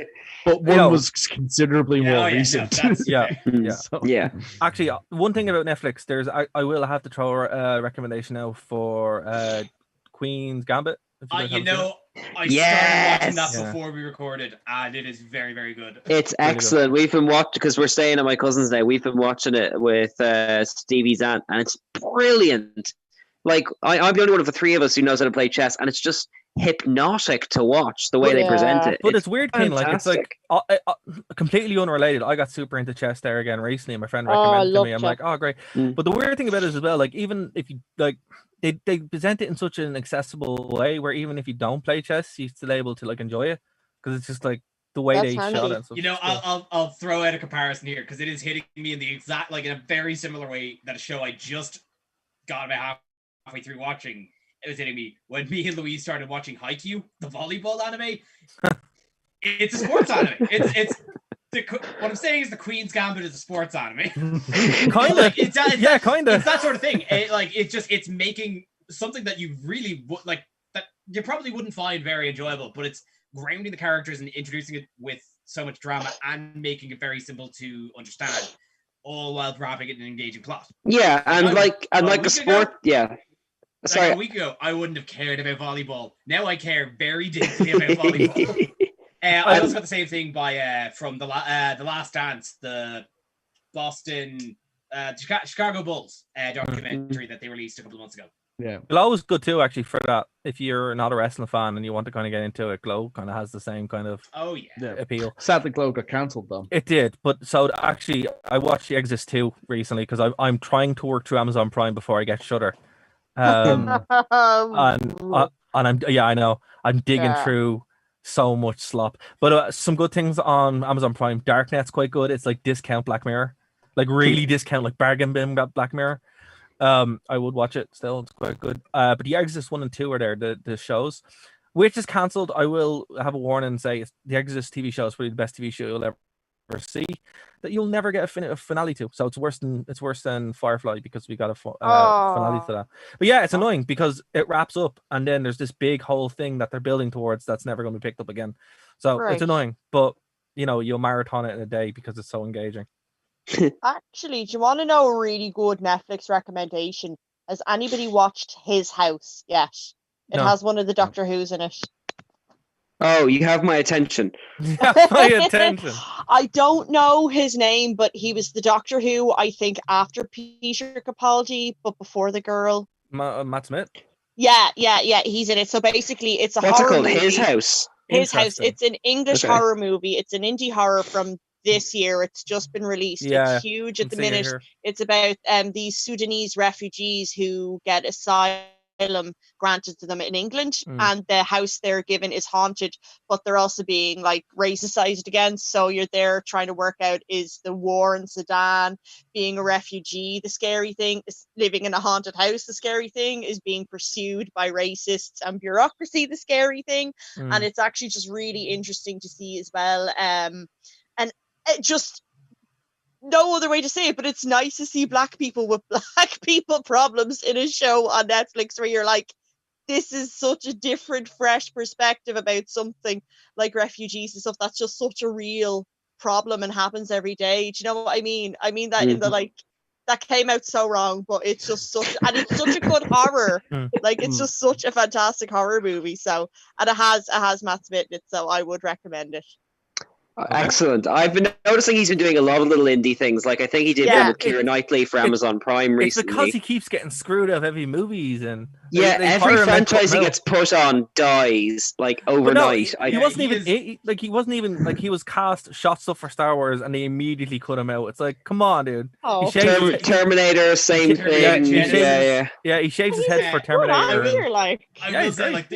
B: one was considerably more recent.
D: Yeah. Actually, one thing about Netflix, I will have to throw a recommendation out for Queen's Gambit.
E: I started watching that before we recorded, and it is very, very good.
C: It's excellent. We've been watching, because we're staying at my cousin's now. We've been watching it with Stevie's aunt, and it's brilliant. Like, I'm the only one of the three of us who knows how to play chess, and it's just hypnotic to watch the way they present it.
D: But it's weird, King. Like, it's like completely unrelated. I got super into chess there again recently, and my friend recommended it to me. I'm like, oh, great. But the weird thing about it is as well, like, even if you like, they present it in such an accessible way where even if you don't play chess, you're still able to like enjoy it, because it's just like the way they shot it.
E: You know, I'll throw out a comparison here, because it is hitting me in the exact, like, in a very similar way that a show I just got about halfway through watching. It was hitting me when me and Louise started watching Haikyuu, the volleyball anime. It's a sports anime. What I'm saying is the Queen's Gambit is a sports anime.
D: Kind of. Like, kind of.
E: It's that sort of thing. It's making something that you really like, that you probably wouldn't find very enjoyable, but it's grounding the characters and introducing it with so much drama and making it very simple to understand, all while wrapping it in an engaging plot.
C: Yeah, and like a sport. Sorry.
E: Like a week ago, I wouldn't have cared about volleyball. Now I care very deeply about volleyball. I also got the same thing from the Last Dance, the Boston, Chicago Bulls documentary that they released a couple of months ago.
B: Yeah,
D: Glow is good too, actually, for that. If you're not a wrestling fan and you want to kind of get into it, Glow kind of has the same kind of appeal.
B: Sadly, Glow got cancelled though.
D: It did, but so actually, I watched The Exorcist 2 recently because I'm trying to work through Amazon Prime before I get Shudder. And I know I'm digging through so much slop, but some good things on Amazon Prime. Darknet's quite good. It's like discount Black Mirror, like really discount, like bargain bin Black Mirror. I would watch it still. It's quite good. But The Exorcist 1 and 2 are there, the shows, which is cancelled. I will have a warning and say The Exorcist TV show is probably the best TV show you'll ever see, that you'll never get a finale to. So it's worse than Firefly, because we got a finale to that. But yeah, it's annoying because it wraps up and then there's this big whole thing that they're building towards that's never going to be picked up again. So it's annoying, but you know, you'll marathon it in a day because it's so engaging.
A: Actually, do you want to know a really good Netflix recommendation? Has anybody watched His House yet? It has one of the Doctor Who's in it.
C: Oh, you have my attention.
A: I don't know his name, but he was the Doctor Who, I think, after Peter Capaldi, but before the girl.
D: Matt Smith?
A: Yeah, he's in it. So basically, it's a
C: What's
A: horror
C: it called?
A: movie.
C: His House?
A: His House. It's an English horror movie. It's an indie horror from this year. It's just been released.
D: Yeah,
A: It's huge at the
D: see it
A: minute.
D: here.
A: It's about these Sudanese refugees who get asylum granted to them in England, and the house they're given is haunted, but they're also being like racialized against. So you're there trying to work out, is the war in Sudan, being a refugee, the scary thing? Is living in a haunted house the scary thing? Is being pursued by racists and bureaucracy the scary thing? And it's actually just really interesting to see as well. And it just, no other way to say it, but it's nice to see black people with black people problems in a show on Netflix where you're like, this is such a different, fresh perspective about something like refugees and stuff that's just such a real problem and happens every day. Do you know what I mean? I mean that in the like, that came out so wrong, but it's just such, and it's such a good horror. Like, it's just such a fantastic horror movie. So, and it has Matt Smith in it, so I would recommend it.
C: Excellent. I've been noticing he's been doing a lot of little indie things. Like I think he did one with Keira Knightley for Amazon Prime recently.
D: It's because he keeps getting screwed out of heavy movies, and
C: every franchise he gets put on dies like overnight.
D: No, he wasn't even he was cast, shot stuff for Star Wars, and they immediately cut him out. It's like, come on, dude.
C: Oh. Terminator, same thing.
D: He shaves his head for Terminator.
E: I will say, like,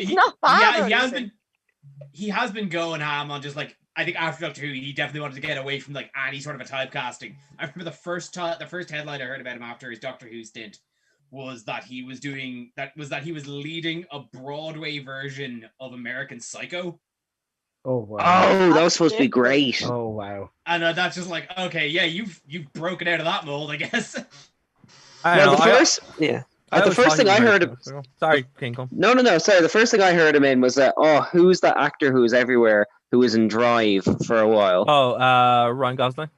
E: he has been going ham on just like, I think after Doctor Who, he definitely wanted to get away from like any sort of a typecasting. I remember the first headline I heard about him after his Doctor Who stint was that he was leading a Broadway version of American Psycho.
B: Oh wow!
C: Oh, that was supposed to be great.
B: Oh wow!
E: And that's just like, okay, yeah, you've broken out of that mold, I guess.
C: The first thing I heard of...
D: Sorry, King Kong.
C: No. Sorry, the first thing I heard him in was that, who's that actor who was everywhere, who was in Drive for a while?
D: Ryan Gosling.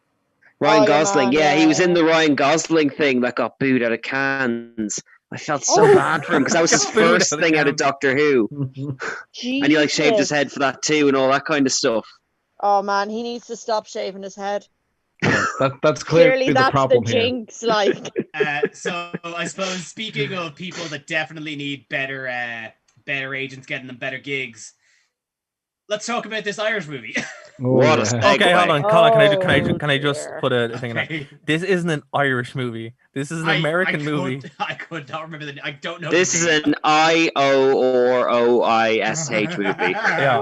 C: Ryan Gosling, he was in the Ryan Gosling thing that got booed out of Cannes. I felt so bad for him because that was his first thing out of Doctor Who. And he like shaved his head for that too and all that kind of stuff.
A: Oh man, he needs to stop shaving his head.
B: That's clearly the problem
A: the jinx,
B: here.
A: Like.
E: So I suppose, speaking of people that definitely need better agents getting them better gigs, let's talk about this Irish movie.
D: Okay, hold on, Colin. Can I just put a thing in that? This isn't an Irish movie. This is an American movie.
E: I could not remember I don't know.
C: This is an IOROISH movie.
D: Yeah,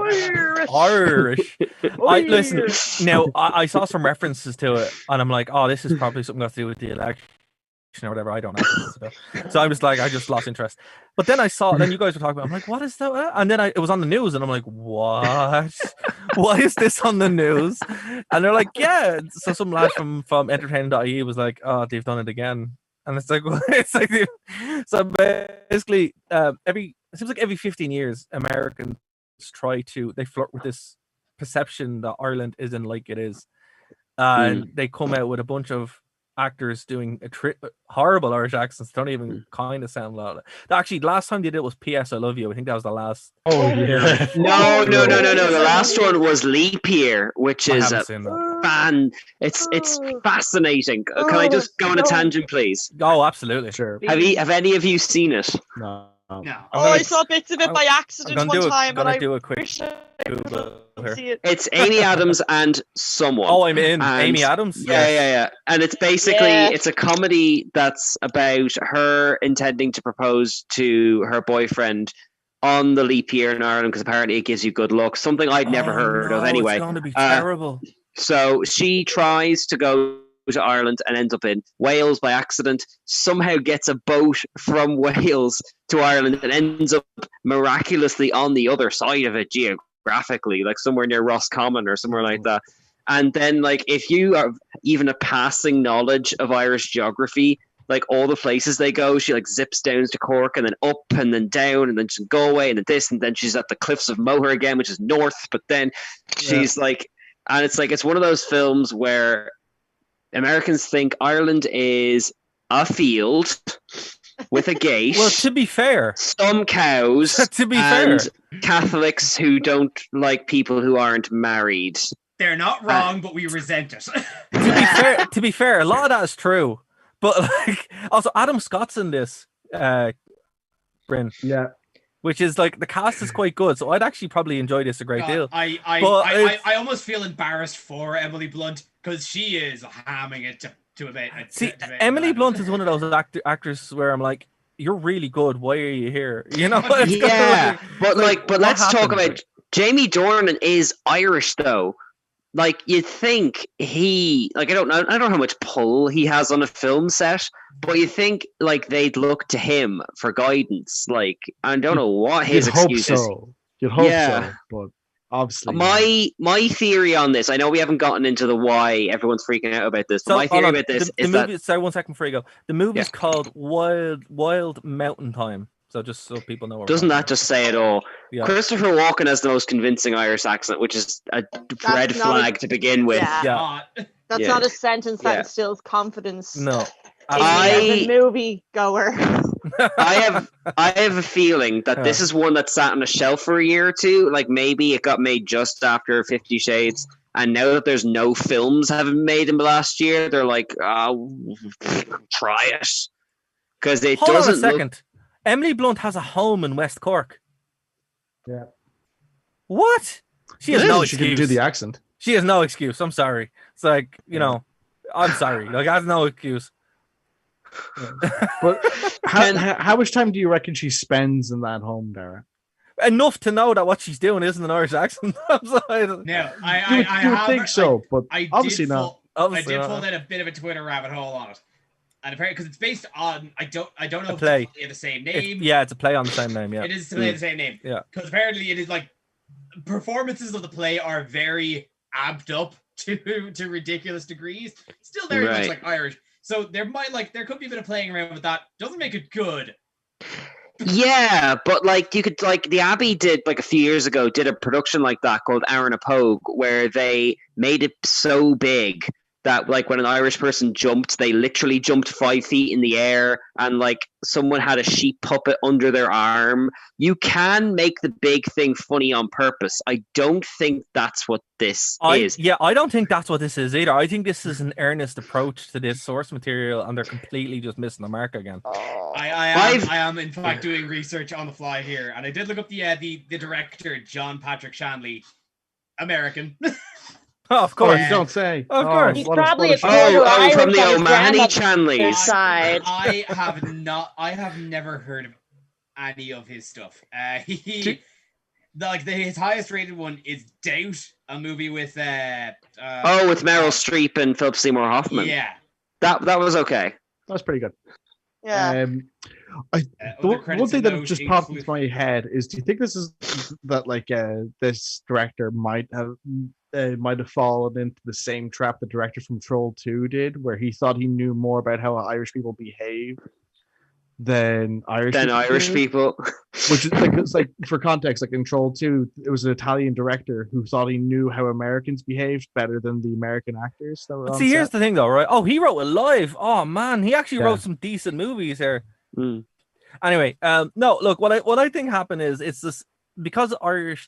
D: Irish. Listen. Now I saw some references to it, and I'm like, this is probably something got to do with the election or whatever. I don't know. So I'm just like, I just lost interest. But then I saw, then you guys were talking about, I'm like, what is that? And then it was on the news, and I'm like, what? Why is this on the news? And they're like, yeah. So some lad from entertainment.ie was like, they've done it again. And it's like, so basically, it seems like every 15 years, Americans they flirt with this perception that Ireland isn't like it is. And they come out with a bunch of actors doing horrible Irish accents, don't even kind of sound loud. Actually, last time they did it was P.S. I Love You. I think that was the last.
C: Oh yeah. No. The last one was Leap Year, which is It's fascinating. Can I just go on a tangent, please?
D: Oh, absolutely.
B: Sure.
C: Have any of you seen it?
E: No.
A: I saw bits of it by accident one time,
D: but I do a quick.
C: It's Amy Adams and someone.
D: Oh, I'm in. Amy Adams?
C: Yeah. And it's basically, it's a comedy that's about her intending to propose to her boyfriend on the leap year in Ireland because apparently it gives you good luck. Something I'd never heard of anyway.
D: It's going to be terrible.
C: So she tries to go to Ireland and ends up in Wales by accident, somehow gets a boat from Wales to Ireland and ends up miraculously on the other side of it geographically, like somewhere near Roscommon or somewhere like that. And then like if you have even a passing knowledge of Irish geography, like all the places they go, she like zips down to Cork and then up and then down and then to Galway and then this and then she's at the cliffs of Moher again, which is north, but then she's like, and it's like, it's one of those films where Americans think Ireland is a field with a gate.
D: Well, to be fair,
C: some cows.
D: To be fair,
C: Catholics who don't like people who aren't married.
E: They're not wrong, but we resent it.
D: To be fair, a lot of that is true. But like, also Adam Scott's in this. Bryn.
B: Yeah.
D: which is like the cast is quite good. So I'd actually probably enjoy this a great deal.
E: I almost feel embarrassed for Emily Blunt because she is hamming it to a bit.
D: See, Emily Blunt is one of those actors where I'm like, you're really good. Why are you here? You know?
C: Yeah, but let's talk about
D: Like,
C: Jamie Dornan is Irish though. Like you'd think he I don't know how much pull he has on a film set, but you think like they'd look to him for guidance. Like I don't know what his excuse is.
B: You'd hope so, but obviously
C: my theory on this, I know we haven't gotten into the why everyone's freaking out about this, but my theory about this is that
D: sorry, 1 second before you go. The movie's called Wild Mountain Time. So just so people know.
C: Doesn't that just say it all?
D: Yeah.
C: Christopher Walken has the most convincing Irish accent, which is a red flag to begin with.
A: Yeah. That's not a sentence that instills confidence.
D: No.
A: As a movie goer.
C: I have a feeling that this is one that sat on a shelf for a year or two. Like maybe it got made just after 50 Shades, and now that there's no films haven't made in the last year, they're like, try it. Because it
D: Hold
C: doesn't
D: on a second. Emily Blunt has a home in West Cork.
B: Yeah.
D: What? She has no
B: She
D: excuse.
B: can do the accent.
D: She has no excuse. I'm sorry. It's like, you know, I'm sorry. Like, I have no excuse.
B: But how much time do you reckon she spends in that home, Dara?
D: Enough to know that what she's doing isn't an Irish accent.
E: No, I
B: would think so, but obviously not.
E: I did fall down a bit of a Twitter rabbit hole on it. And apparently, because it's based on, I don't know if
D: play.
E: It's the same name.
D: It's a play on the same name. Yeah,
E: it is to play the same name.
D: Yeah,
E: because apparently it is like performances of the play are very amped up to ridiculous degrees. Still very much like Irish. So there could be a bit of playing around with that. Doesn't make it good.
C: Yeah, but like you could the Abbey did like a few years ago did a production like that called Aaron a Pogue where they made it so big that like when an Irish person jumped, they literally jumped 5 feet in the air, and like someone had a sheep puppet under their arm. You can make the big thing funny on purpose. I don't think that's what this is.
D: Yeah, I don't think that's what this is either. I think this is an earnest approach to this source material, and they're completely just missing the mark again.
E: I am in fact doing research on the fly here, and I did look up the director, John Patrick Shanley, American.
D: Oh, of course.
B: You don't say.
D: Of course.
A: He's probably a quarter Irish
C: from the
A: on his
C: O'Mahony
A: grandmother's
C: Chanleys.
A: side.
E: I have never heard of any of his stuff. His highest rated one is Doubt, a movie with with
C: Meryl Streep and Philip Seymour Hoffman.
E: Yeah,
C: that was okay.
B: That was pretty good.
A: Yeah.
B: One thing that just popped into my head is: do you think this is that this director might have fallen into the same trap the director from Troll 2 did, where he thought he knew more about how Irish people behave than Irish
C: people?
B: Which is it's like for context, like in Troll 2, it was an Italian director who thought he knew how Americans behaved better than the American actors that were on
D: See,
B: set.
D: here's the thing, though, right? Oh, he wrote it live. Oh man, he actually wrote some decent movies here.
C: Mm.
D: Anyway, no, look, what I think happened is it's this because Irish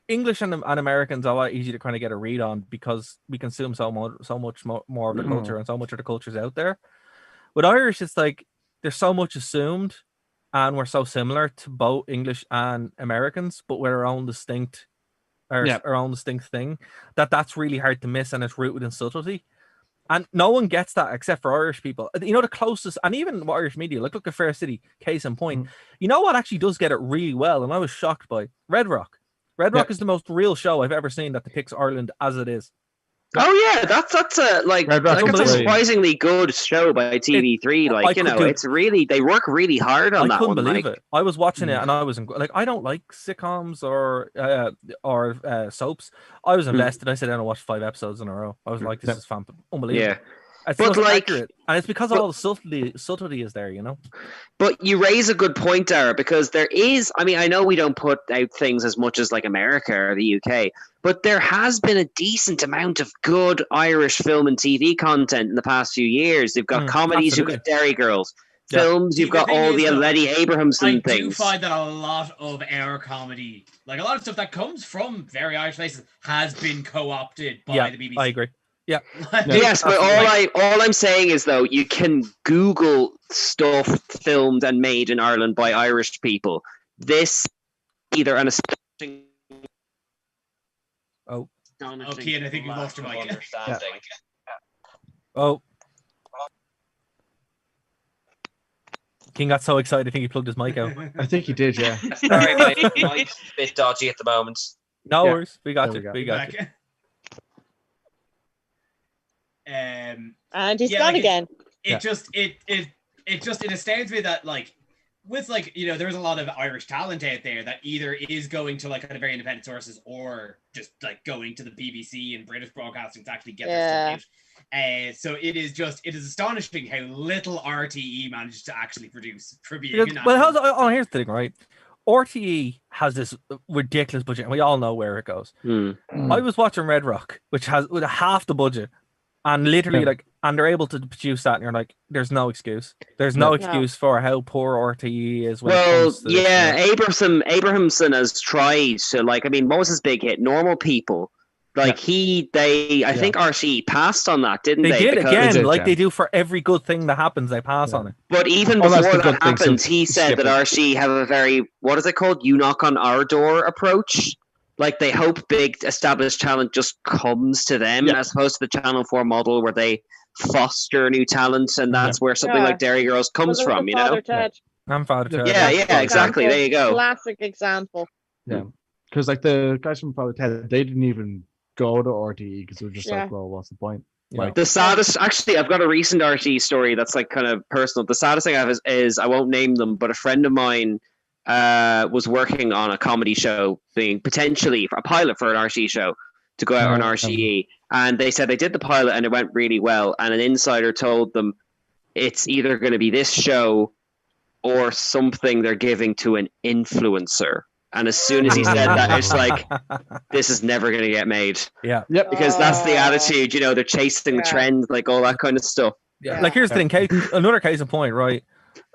D: English and Americans are a lot easier to kind of get a read on because we consume so much more of the culture, and so much of the culture's out there. With Irish, it's like there's so much assumed, and we're so similar to both English and Americans, but we're our own distinct thing. That's really hard to miss, and it's rooted in subtlety. And no one gets that except for Irish people. You know, the closest, and even Irish media, look at Fair City, case in point. You know what actually does get it really well, and I was shocked by Red Rock. Red Rock is the most real show I've ever seen that depicts Ireland as it is.
C: Oh yeah, that's a surprisingly good show by TV3. It's really, they work really hard on that one.
D: I couldn't believe it. I was watching it and I was I don't like sitcoms or soaps. I was invested. I sat down and watched 5 episodes in a row. I was like, this is unbelievable. Yeah. It's but accurate, and it's because all the subtlety is there, you know.
C: But you raise a good point, Dara, because there is. I mean, I know we don't put out things as much as like America or the UK, but there has been a decent amount of good Irish film and TV content in the past few years. You've got comedies, you've got Derry Girls, films, you've got all the Letty Abrahamson things. I do
E: find that a lot of our comedy, like a lot of stuff that comes from very Irish places, has been co-opted by the BBC.
D: I agree. Yeah.
C: Yes, but all I'm saying is though, you can Google stuff filmed and made in Ireland by Irish people. This either an astonishing.
D: Oh.
E: Okay, and I think we lost your mic.
C: Yeah.
D: Oh. King got so excited, I think he plugged his mic out.
B: I think he did, yeah.
C: Sorry, my mic's a bit dodgy at the moment.
D: No worries. We got you. We got you.
A: And he's gone again.
E: It just astounds me that like with like, you know, there's a lot of Irish talent out there that either is going to like kind of very independent sources or just like going to the BBC and British broadcasting to actually get their stuff out. So it is astonishing how little RTE manages to actually produce for being
D: here's the thing, right? RTE has this ridiculous budget, and we all know where it goes. I was watching Red Rock, which has with half the budget, and literally and they're able to produce that, and you're like, there's no excuse. There's no excuse for how poor RTE is. When it comes to
C: Abrahamson has tried to what was his big hit? Normal People. I think RTE passed on that, didn't they?
D: They did again, they do for every good thing that happens, they pass on it.
C: But even before that happened, he said that RTE have a very, what is it called? You knock on our door approach. Like they hope big established talent just comes to them as opposed to the Channel 4 model where they foster new talent, and that's where something like Dairy Girls comes from, you know?
D: I'm Father Ted.
C: Yeah, exactly. There you go.
A: Classic example.
B: Yeah. Because like the guys from Father Ted, they didn't even go to RTE because they were just like, well, what's the point? Like
C: the saddest, actually, I've got a recent RTE story that's like kind of personal. The saddest thing I have is I won't name them, but a friend of mine was working on a comedy show, being potentially a pilot for an RTE show to go out on RTE, and they said they did the pilot and it went really well, and an insider told them it's either going to be this show or something they're giving to an influencer. And as soon as he said that, it's like, this is never going to get made.
D: Yeah.
B: Yep.
C: Because that's the attitude, you know, they're chasing the trend, like all that kind of stuff.
D: Yeah. Like, here's the thing, another case in point, right?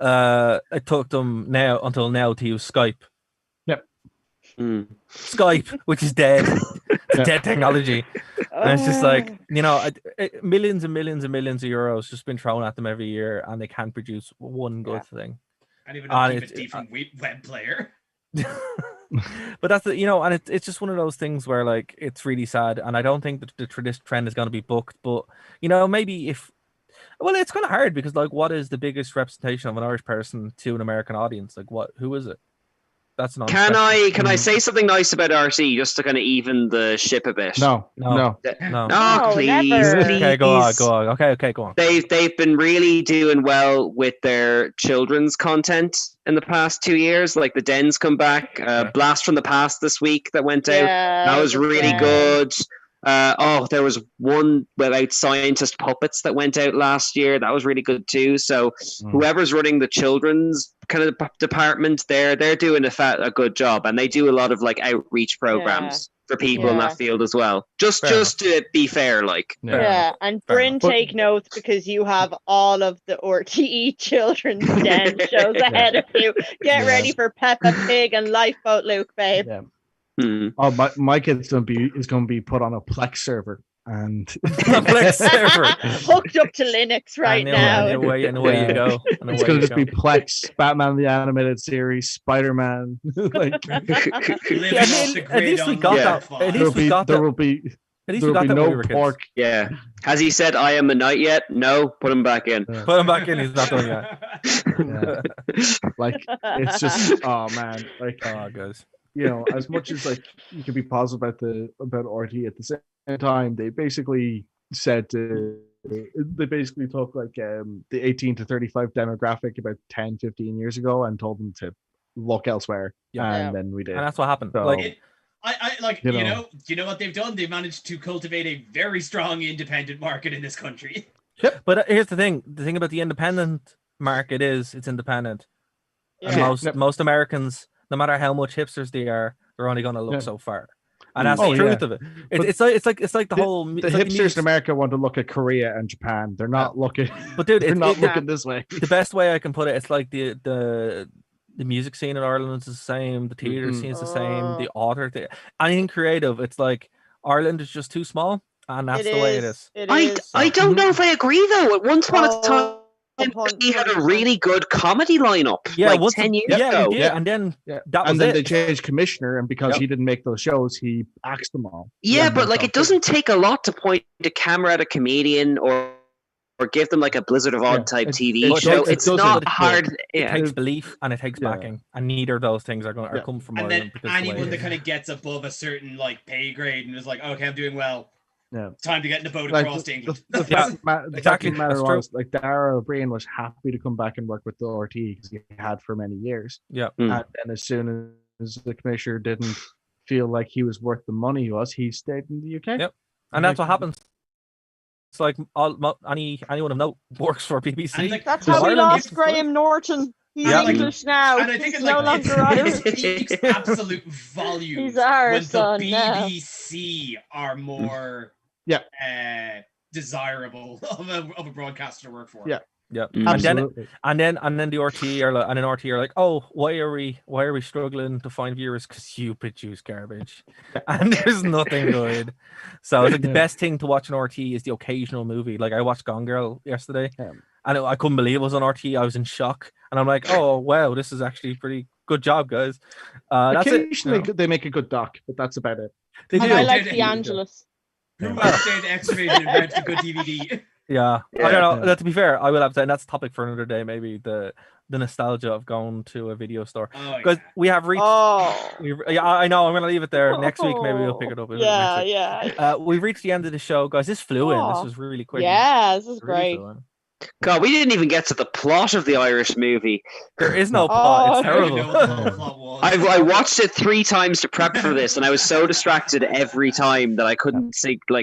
D: It took them until now to use Skype.
B: Yep.
D: Skype, which is dead. It's dead technology. And it's just like, you know, millions and millions and millions of euros just been thrown at them every year, and they can't produce one good thing.
E: And even a different web player.
D: But that's and it's just one of those things where like it's really sad, and I don't think that this trend is going to be booked. But maybe it's kind of hard because like, what is the biggest representation of an Irish person to an American audience? Like, who is it? That's not.
C: Can I say something nice about RT just to kind of even the ship a bit?
B: No.
C: Please.
D: Okay, go on. Okay, go on.
C: They've been really doing well with their children's content in the past 2 years. Like the Den's come back, Blast from the Past this week that went out. That was really good. There was one about scientist puppets that went out last year. That was really good too. So whoever's running the children's kind of department they're doing a good job, and they do a lot of like outreach programs for people in that field as well. Just to be fair, like
A: and Bryn, take notes because you have all of the RTE children's den shows ahead of you. Get ready for Peppa Pig and Lifeboat Luke, babe.
B: Oh, my kid's going to be put on a Plex server and
A: hooked up to Linux now.
D: And away you go.
B: It's going to just be Plex, Batman the Animated Series, Spider-Man.
D: At least we got that. At least we got that.
B: There will be no pork.
C: Yeah. Has he said I am a knight yet? No. Put him back in.
D: Put him back in. He's not done yet.
B: Like it's just man. Like
D: guys.
B: As much as like you can be positive about RT, at the same time, they basically said they basically took like the 18 to 35 demographic about 10, 15 years ago and told them to look elsewhere. And then we did.
D: And that's what happened.
B: So,
E: you know what they've done? They've managed to cultivate a very strong independent market in this country.
D: Yep. But here's the thing. The thing about the independent market is it's independent.
A: Yeah.
D: And most Americans, no matter how much hipsters they are, they're only going to look so far, and that's the truth of it. It's like the whole
B: hipsters in America want to look at Korea and Japan. They're not looking.
D: But dude,
B: they're not looking this way.
D: The best way I can put it, it's like the music scene in Ireland is the same, the theater scene is the same, the author, anything creative. It's like Ireland is just too small, and that's the way it is.
C: I don't know if I agree though. At once upon a time. he had a really good comedy lineup like 10 years ago.
D: He did. And then that was
B: and then
D: it.
B: they changed commissioner, and because he didn't make those shows, he axed them all.
C: Yeah, but like it doesn't take a lot to point a camera at a comedian or give them like a Blizzard of Odd type TV show. It's not hard.
D: It takes belief and it takes backing, and neither of those things are coming from
E: and
D: Ireland.
E: then anyone that kind of gets above a certain like pay grade and is like, okay, I'm doing well. Yeah, time to get in the boat across to England.
B: Exactly. Matter was like Dara O'Brien was happy to come back and work with the RT because he had for many years.
D: Yeah,
B: and then as soon as the commissioner didn't feel like he was worth the money he stayed in the UK.
D: Yep, and that's what happens. It's like anyone of note works for BBC.
A: That's how we lost Graham Norton. He's English now.
E: And I think
A: he's no longer Irish.
E: It speaks absolute volumes when the BBC are more desirable of a broadcaster to work for.
B: Yeah.
D: Yeah, and then the RT are like, oh, why are we struggling to find viewers? Because you produce garbage, and there's nothing good. So it's like the best thing to watch on RT is the occasional movie. Like I watched Gone Girl yesterday, and I couldn't believe it was on RT. I was in shock, and I'm like, oh wow, this is actually pretty good job, guys.
B: Occasionally they make a good doc, but that's about it.
A: And I like the Angelus.
E: Who else did X-rated and read the good DVD?
D: Yeah, I don't know. To be fair, I will have to say, and that's a topic for another day. Maybe the nostalgia of going to a video store, because we have reached. I know. I'm gonna leave it there. Next week, maybe we'll pick it up. We've reached the end of the show, guys. This flew in. This was really quick.
A: Yeah, this is great.
C: God, we didn't even get to the plot of the Irish movie.
D: There is no plot. It's terrible.
C: I watched it 3 times to prep for this, and I was so distracted every time that I couldn't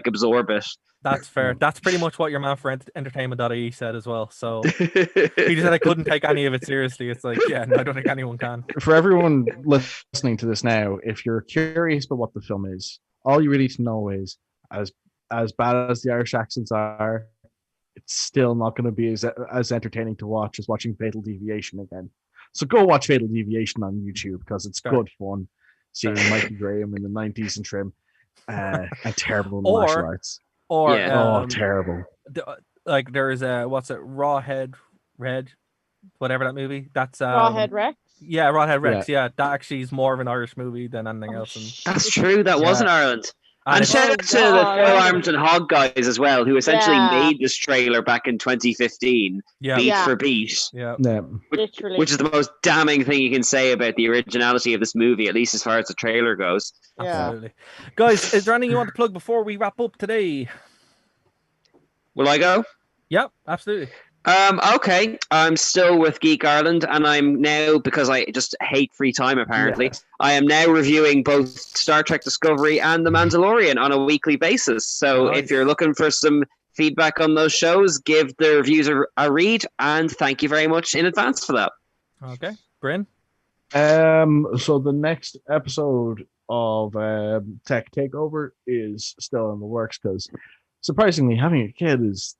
C: absorb it.
D: That's fair. That's pretty much what your man for entertainment.ie said as well. So he just said I couldn't take any of it seriously. It's like, I don't think anyone can.
B: For everyone listening to this now, if you're curious about what the film is, all you really need to know is as bad as the Irish accents are, it's still not going to be as entertaining to watch as watching Fatal Deviation again. So go watch Fatal Deviation on YouTube because it's good fun seeing Michael Graham in the 90s and trim and terrible martial arts. Terrible.
D: Like there's Rawhead Red, whatever that movie. That's
A: Rawhead Rex.
D: Yeah, Rawhead Rex. Yeah, that actually is more of an Irish movie than anything else. And
C: that's true. That was in Ireland. And shout out to the Phil Arms and Hog guys as well, who essentially made this trailer back in 2015, beat for beat. Which is the most damning thing you can say about the originality of this movie, at least as far as the trailer goes.
D: Absolutely. Guys, is there anything you want to plug before we wrap up today?
C: Will I go?
D: Yep, absolutely.
C: Okay, I'm still with Geek Ireland, and I'm now, because I just hate free time apparently, I am now reviewing both Star Trek Discovery and The Mandalorian on a weekly basis. So if you're looking for some feedback on those shows, give the reviews a read, and thank you very much in advance for that.
D: Okay, Bryn?
B: So the next episode of Tech Takeover is still in the works because surprisingly having a kid is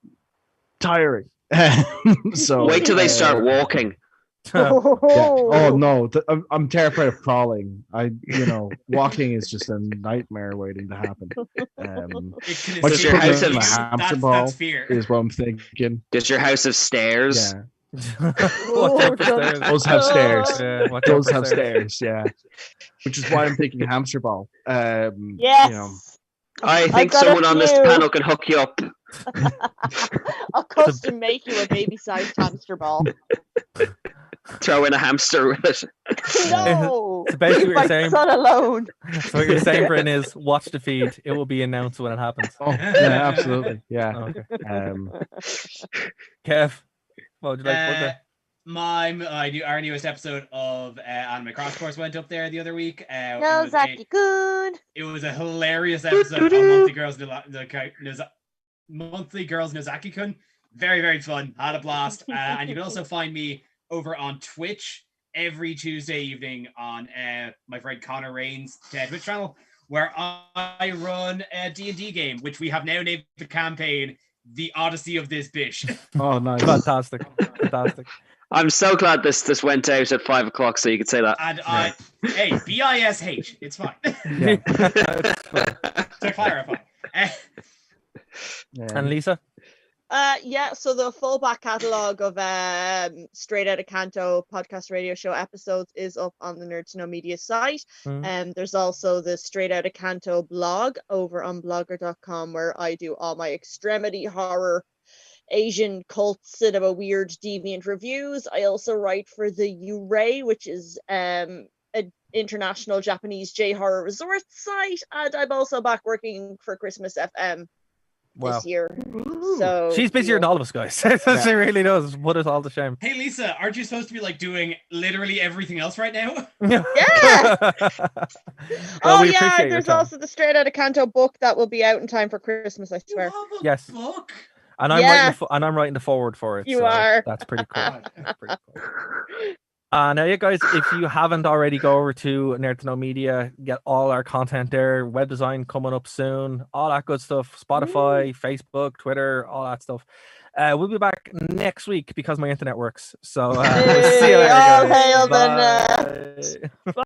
B: tiring. So
C: wait till they start walking.
B: Oh no, I'm terrified of crawling. Walking is just a nightmare waiting to happen.
C: Does your house have
B: hamster ball? Is what I'm thinking.
C: Does your house have stairs?
B: Those have stairs. Those have stairs. Yeah, which is why I'm thinking hamster ball.
A: Yes.
C: I think someone on this panel can hook you up.
A: I'll custom make you a baby-sized hamster ball.
C: Throw in a hamster with it.
A: No,
D: so basically what you're saying,
A: son alone.
D: So what you're saying, Bryn, is watch the feed. It will be announced when it happens.
B: Oh yeah, absolutely. Yeah.
D: Okay. Kev, what would you like to
E: our newest episode of Anime Crash Course went up there the other week.
A: Nozaki-kun.
E: It was a hilarious episode on Monthly Girls Nozaki-kun. Very, very fun. Had a blast. And you can also find me over on Twitch every Tuesday evening on my friend Connor Rain's Twitch channel, where I run a D&D game, which we have now named the campaign The Odyssey of This Bish.
B: Oh, nice.
D: Fantastic.
C: I'm so glad this went out at 5 o'clock, so you could say that.
E: And hey, BISH, it's fine.
B: Yeah.
E: To clarify.
D: And Lisa?
A: Yeah, so the full back catalogue of Straight Outta Canto podcast radio show episodes is up on the Nerd to Know Media site. And there's also the Straight Outta Canto blog over on blogger.com, where I do all my extremity horror, Asian cult cinema, weird deviant reviews. I also write for the Uray, which is an international Japanese J-horror resort site, and I'm also back working for Christmas FM this year. So
D: she's busier than all of us, guys. She really does put us all to shame.
E: Hey Lisa, aren't you supposed to be like doing literally everything else right now?
A: Yeah.
D: Well,
A: there's also the Straight Outta Canto book that will be out in time for Christmas, I swear.
D: Yes.
E: Book?
D: And I'm writing the forward for it.
A: You are.
D: That's pretty cool. That's pretty cool. Now, you guys, if you haven't already, go over to Nerd to Know Media, get all our content there. Web design coming up soon, all that good stuff. Spotify, Facebook, Twitter, all that stuff. We'll be back next week because my internet works. So we'll see you later, guys.
A: All hail the nerd.
D: Bye.